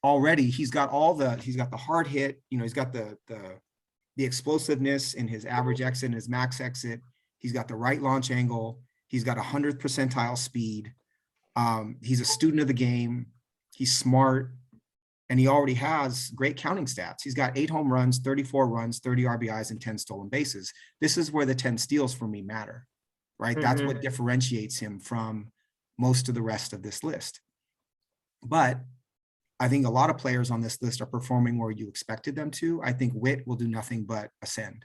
Speaker 1: already he's got the hard hit, he's got the explosiveness in his average exit and his max exit. He's got the right launch angle. He's got 100th percentile speed. He's a student of the game. He's smart. And he already has great counting stats. He's got 8 home runs, 34 runs, 30 RBIs, and 10 stolen bases. This is where the 10 steals for me matter, right? That's what differentiates him from most of the rest of this list. But I think a lot of players on this list are performing where you expected them to. I think Witt will do nothing but ascend.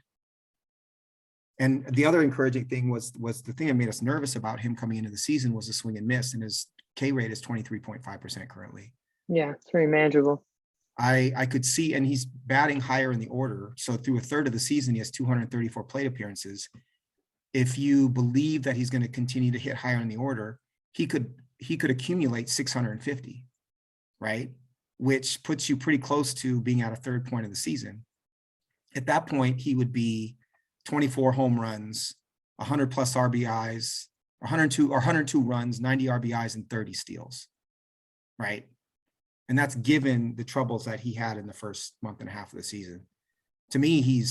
Speaker 1: And the other encouraging thing was the thing that made us nervous about him coming into the season was the swing and miss, and his K rate is 23.5% currently.
Speaker 2: Yeah, it's very manageable.
Speaker 1: I could see, and he's batting higher in the order. So through a third of the season, he has 234 plate appearances. If you believe that he's going to continue to hit higher in the order, he could accumulate 650, right? Which puts you pretty close to being at a third point of the season. At that point, he would be 24 home runs, 100 plus RBIs, 102 runs, 90 RBIs, and 30 steals, right? And that's given the troubles that he had in the first month and a half of the season. To me,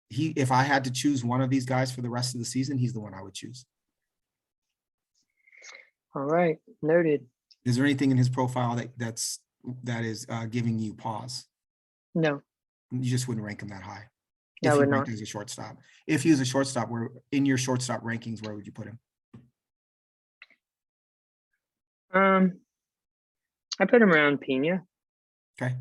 Speaker 1: if I had to choose one of these guys for the rest of the season, he's the one I would choose.
Speaker 2: All right, noted.
Speaker 1: Is there anything in his profile that is giving you pause?
Speaker 2: No.
Speaker 1: You just wouldn't rank him that high.
Speaker 2: No,
Speaker 1: If
Speaker 2: I
Speaker 1: he
Speaker 2: would
Speaker 1: ranked
Speaker 2: not.
Speaker 1: as a shortstop. If he was a shortstop, where in your shortstop rankings, where would you put him?
Speaker 2: I put him around Pena.
Speaker 1: Okay.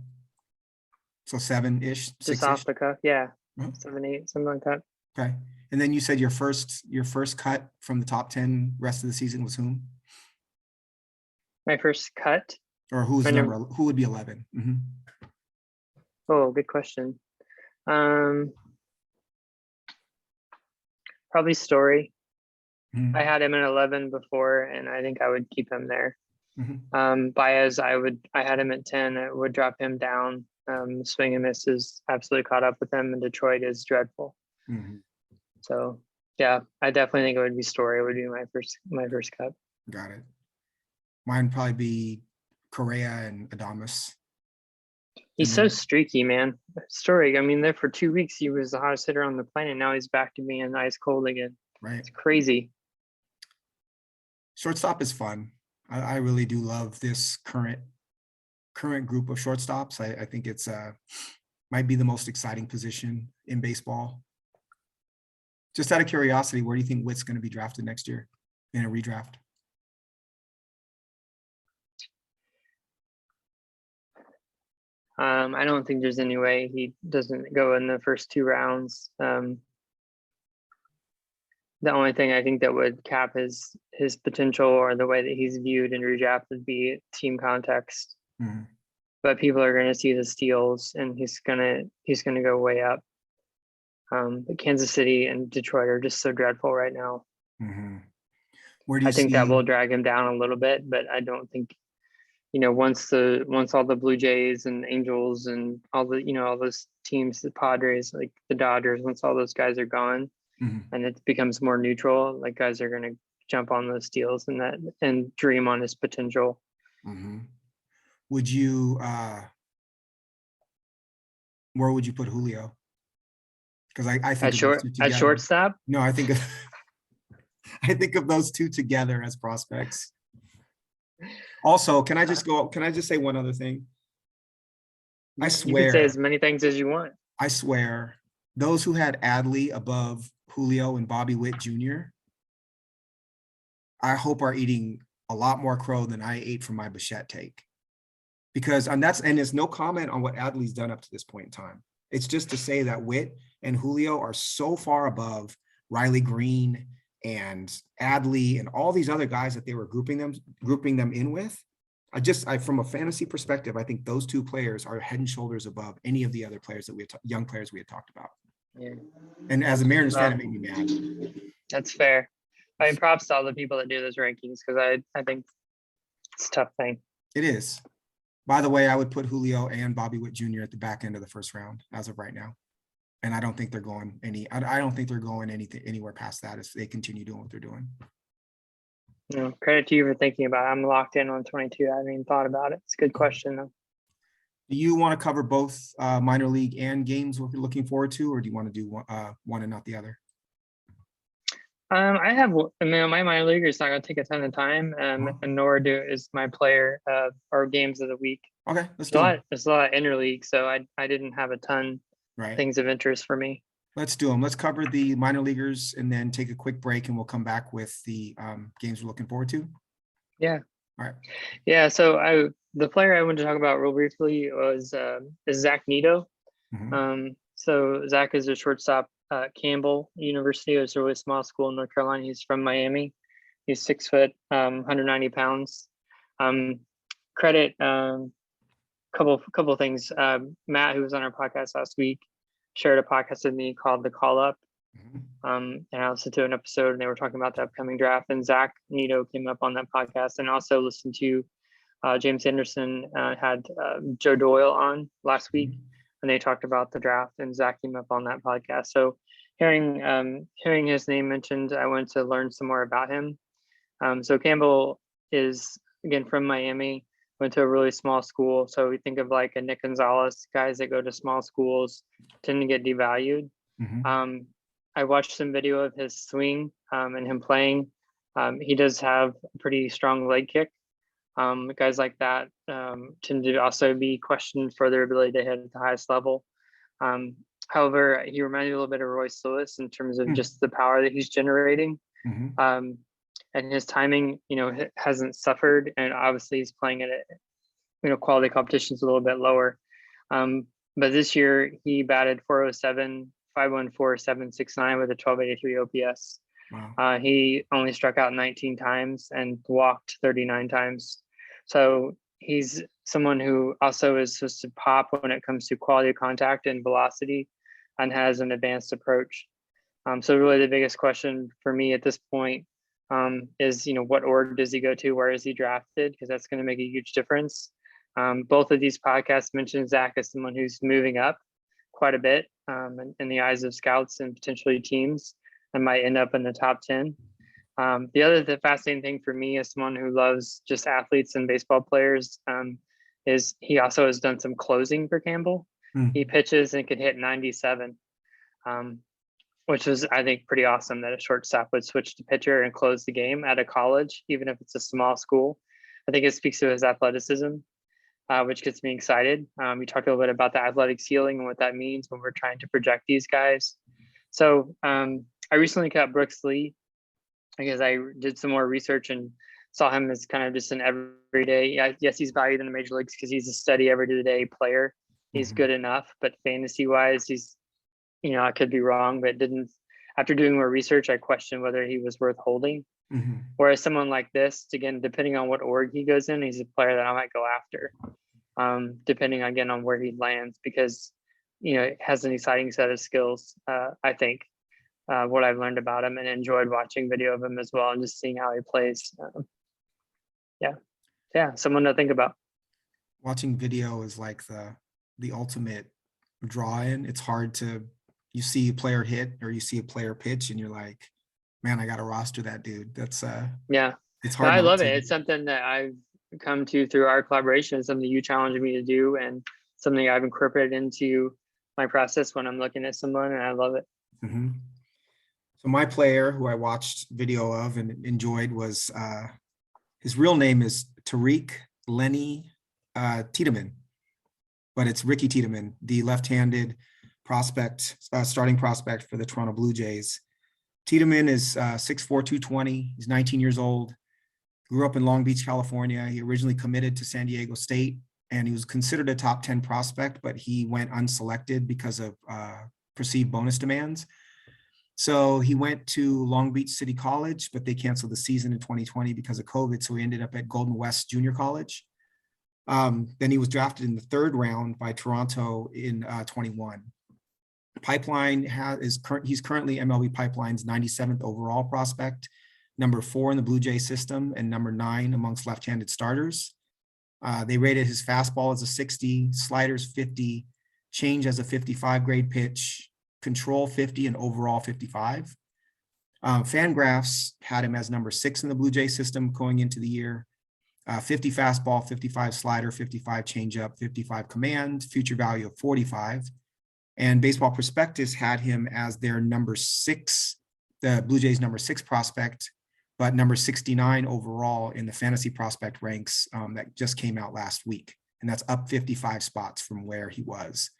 Speaker 1: So 7-ish,
Speaker 2: Just
Speaker 1: 6-ish.
Speaker 2: off the cuff. Yeah.
Speaker 1: Mhm.
Speaker 2: 7, 8, something like that.
Speaker 1: Okay. And then you said your first cut from the top 10 rest of the season was whom?
Speaker 2: My first cut.
Speaker 1: Or who would be 11? Mm-hmm.
Speaker 2: Oh, good question. Probably Story.
Speaker 1: Mm-hmm.
Speaker 2: I had him at 11 before, and I think I would keep him there.
Speaker 1: Mm-hmm.
Speaker 2: Baez, I had him at 10. I would drop him down. Swing and miss is absolutely caught up with him, and Detroit is dreadful.
Speaker 1: Mm-hmm.
Speaker 2: So yeah, I definitely think it would be Story. It would be my first cut.
Speaker 1: Got it. Mine would probably be Correa and Adames.
Speaker 2: He's so streaky, man. Story. I mean, there for 2 weeks he was the hottest hitter on the planet. Now he's back to being ice cold again.
Speaker 1: Right.
Speaker 2: It's crazy.
Speaker 1: Shortstop is fun. I really do love this current group of shortstops. I think it's might be the most exciting position in baseball. Just out of curiosity, where do you think Witt's going to be drafted next year in a redraft?
Speaker 2: I don't think there's any way he doesn't go in the first 2 rounds. The only thing I think that would cap his potential or the way that he's viewed in redraft would be team context.
Speaker 1: Mm-hmm.
Speaker 2: But people are going to see the steals, and he's gonna go way up. But Kansas City and Detroit are just so dreadful right now.
Speaker 1: Mhm. Where do you
Speaker 2: I think
Speaker 1: see?
Speaker 2: that will drag him down a little bit, but I don't think, once all the Blue Jays and Angels and all all those teams, the Padres, like the Dodgers, once all those guys are gone
Speaker 1: Mhm.
Speaker 2: and it becomes more neutral, like guys are gonna jump on those deals and dream on his potential.
Speaker 1: Mhm. Would you? Where would you put Julio? Because I think
Speaker 2: At
Speaker 1: of those two
Speaker 2: at
Speaker 1: together.
Speaker 2: shortstop,
Speaker 1: No, I think of I think of those two together as prospects. Also, can I just go? Can I just say one other thing? I
Speaker 2: you could say
Speaker 1: swear,
Speaker 2: as many things as you want.
Speaker 1: I swear, those who had Adley above Julio and Bobby Witt Jr., I hope are eating a lot more crow than I ate from my Bichette take. Because and it's no comment on what Adley's done up to this point in time. It's just to say that Witt and Julio are so far above Riley Green and Adley and all these other guys that they were grouping them in with. From a fantasy perspective, I think those two players are head and shoulders above any of the other players that young players we had talked about.
Speaker 2: Yeah.
Speaker 1: And as a Mariners fan, it made me mad.
Speaker 2: That's fair. I mean, props to all the people that do those rankings because I think it's a tough thing.
Speaker 1: It is. By the way, I would put Julio and Bobby Witt Jr. at the back end of the first round as of right now. And I don't think they're going I don't think they're going anywhere past that if they continue doing what they're doing.
Speaker 2: Credit to you for thinking about it. I'm locked in on 22. I haven't even thought about it. It's a good question though.
Speaker 1: Do you want to cover both minor league and games we're looking forward to, or do you want to do one and not the other?
Speaker 2: I mean, my minor leaguer is not going to take a ton of time, and nor is my player or games of the week.
Speaker 1: Okay, let's do it.
Speaker 2: There's a lot of interleague, so I didn't have a ton things of interest for me.
Speaker 1: Let's do them. Let's cover the minor leaguers and then take a quick break, and we'll come back with the games we're looking forward to.
Speaker 2: Yeah.
Speaker 1: All right.
Speaker 2: Yeah. So the player I wanted to talk about real briefly is Zach Neto. So Zach is a shortstop at Campbell University. It's a really small school in North Carolina. He's from Miami. He's 6 foot, 190 pounds. Credit couple things. Matt, who was on our podcast last week, shared a podcast with me called The Call Up. And I listened to an episode and they were talking about the upcoming draft, and Zach Neto came up on that podcast, and also listened to James Anderson had Joe Doyle on last week, and they talked about the draft, and Zach came up on that podcast. So hearing his name mentioned, I wanted to learn some more about him. So Campbell is, again, from Miami, went to a really small school. So we think of like a Nick Gonzalez, guys that go to small schools tend to get devalued. I watched some video of his swing and him playing. He does have a pretty strong leg kick. Guys like that tend to also be questioned for their ability to hit at the highest level. However, he reminded me a little bit of Royce Lewis in terms of just the power that he's generating. And his timing, hasn't suffered. And obviously he's playing at quality competitions a little bit lower. But this year he batted 407, 514, 769 with a 1283 OPS. Wow. He only struck out 19 times and walked 39 times. So he's someone who also is supposed to pop when it comes to quality of contact and velocity, and has an advanced approach. So really the biggest question for me at this point is, what org does he go to? Where is he drafted? Because that's going to make a huge difference. Both of these podcasts mentioned Zach as someone who's moving up quite a bit in the eyes of scouts and potentially teams, and might end up in the top 10. The fascinating thing for me as someone who loves just athletes and baseball players is he also has done some closing for Campbell. He pitches and can hit 97, which is, I think, pretty awesome that a shortstop would switch to pitcher and close the game at a college, even if it's a small school. I think it speaks to his athleticism, which gets me excited. We talked a little bit about the athletic ceiling and what that means when we're trying to project these guys. So I recently cut Brooks Lee because I did some more research and saw him as kind of just an everyday. Yes, he's valued in the major leagues because he's a steady everyday player. He's good enough, but fantasy wise, he's, I could be wrong, but after doing more research, I questioned whether he was worth holding. Whereas someone like this, again, depending on what org he goes in, he's a player that I might go after, depending again on where he lands, because has an exciting set of skills. I think what I've learned about him, and enjoyed watching video of him as well, and just seeing how he plays. Yeah, someone to think about.
Speaker 1: Watching video is like the ultimate draw-in. It's hard to, you see a player hit or you see a player pitch and you're like, man, I got to roster that dude. That's
Speaker 2: Yeah,
Speaker 1: it's
Speaker 2: no,
Speaker 1: hard
Speaker 2: I
Speaker 1: not
Speaker 2: love
Speaker 1: to.
Speaker 2: it. It's something that I've come to through our collaboration. It's something you challenged me to do, and something I've incorporated into my process when I'm looking at someone, and I love it.
Speaker 1: Mhm. So my player who I watched video of and enjoyed was his real name is Tariq Lenny Tiedemann, but it's Ricky Tiedemann, the left-handed prospect, starting prospect for the Toronto Blue Jays. Tiedemann is 6'4", 220. He's 19 years old. Grew up in Long Beach, California. He originally committed to San Diego State, and he was considered a top 10 prospect, but he went unselected because of perceived bonus demands. So he went to Long Beach City College, but they canceled the season in 2020 because of COVID. So he ended up at Golden West Junior College. Then he was drafted in the 3rd round by Toronto in 21. Pipeline he's currently MLB Pipeline's 97th overall prospect, number 4 in the Blue Jay system, and number 9 amongst left-handed starters. They rated his fastball as a 60, sliders 50, change as a 55 grade pitch, control 50, and overall 55. Fangraphs had him as number 6 in the Blue Jay system going into the year. 50 fastball, 55 slider, 55 changeup, 55 command, future value of 45. And Baseball Prospectus had him as their number 6, the Blue Jays number 6 prospect, but number 69 overall in the fantasy prospect ranks that just came out last week. And that's up 55 spots from where he was.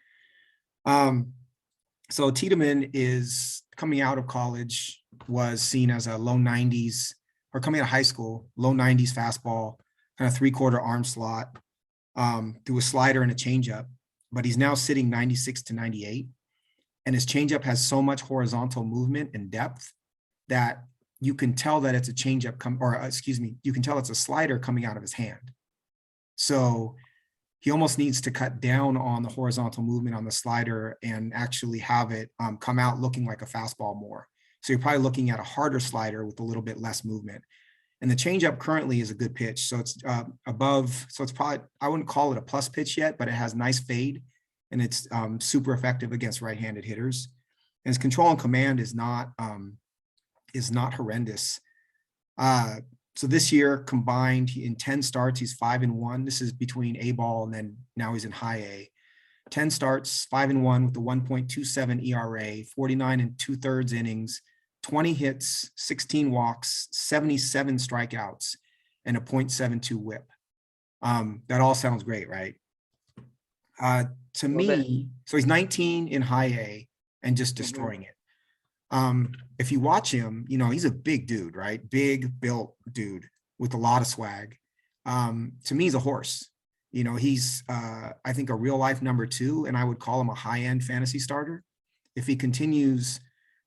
Speaker 1: So Tiedemann is coming out of college, was seen as a low 90s, or coming out of high school, low 90s fastball, kind of 3/4 arm slot, through a slider and a changeup, but he's now sitting 96 to 98. And his changeup has so much horizontal movement and depth that you can tell that it's a changeup you can tell it's a slider coming out of his hand. So he almost needs to cut down on the horizontal movement on the slider and actually have it come out looking like a fastball more. So you're probably looking at a harder slider with a little bit less movement. And the changeup currently is a good pitch. So it's above, so it's probably, I wouldn't call it a plus pitch yet, but it has nice fade and it's super effective against right-handed hitters. And his control and command is not horrendous. So this year combined in 10 starts, he's 5-1. This is between A ball and then now he's in high A. 10 starts, 5-1 with a 1.27 ERA, 49 2/3 innings, 20 hits, 16 walks, 77 strikeouts, and a .72 whip. That all sounds great, right? To me, so he's 19 in high A and just destroying it. If you watch him, he's a big dude, right? Big built dude with a lot of swag. To me, he's a horse. He's, I think, a real life number 2, and I would call him a high-end fantasy starter. If he continues,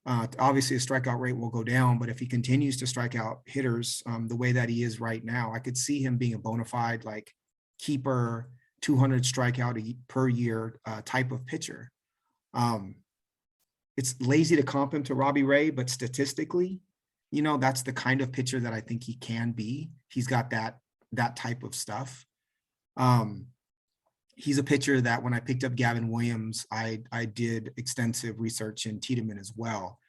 Speaker 1: obviously a strikeout rate will go down, but if he continues to strike out hitters the way that he is right now, I could see him being a bona fide like keeper, 200 strikeout per year type of pitcher. It's lazy to comp him to Robbie Ray, but statistically, that's the kind of pitcher that I think he can be. He's got that type of stuff. He's a pitcher that when I picked up Gavin Williams, I did extensive research in Tiedemann as well.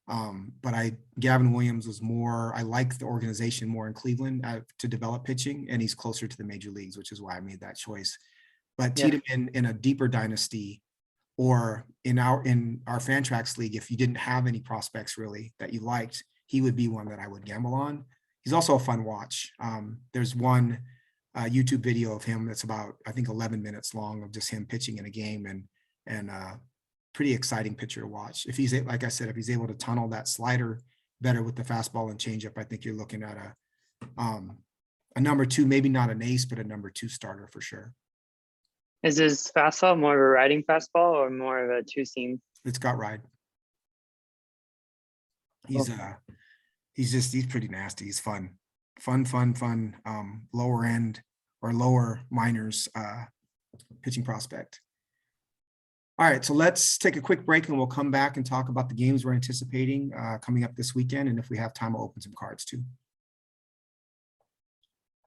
Speaker 1: But Gavin Williams was more, I like the organization more in Cleveland to develop pitching, and he's closer to the major leagues, which is why I made that choice. But Tiedemann in a deeper dynasty, or in our Fantrax league, if you didn't have any prospects really that you liked, he would be one that I would gamble on. He's also a fun watch. There's one YouTube video of him that's about, I think, 11 minutes long of just him pitching in a game, and pretty exciting pitcher to watch. If he's, like I said, if he's able to tunnel that slider better with the fastball and changeup, I think you're looking at a number 2, maybe not an ace, but a number 2 starter for sure.
Speaker 2: Is his fastball more of a riding fastball or more of a 2-seam?
Speaker 1: It's got ride. He's pretty nasty. He's fun. Lower end or lower minors pitching prospect. All right, so let's take a quick break and we'll come back and talk about the games we're anticipating coming up this weekend. And if we have time, we'll open some cards too.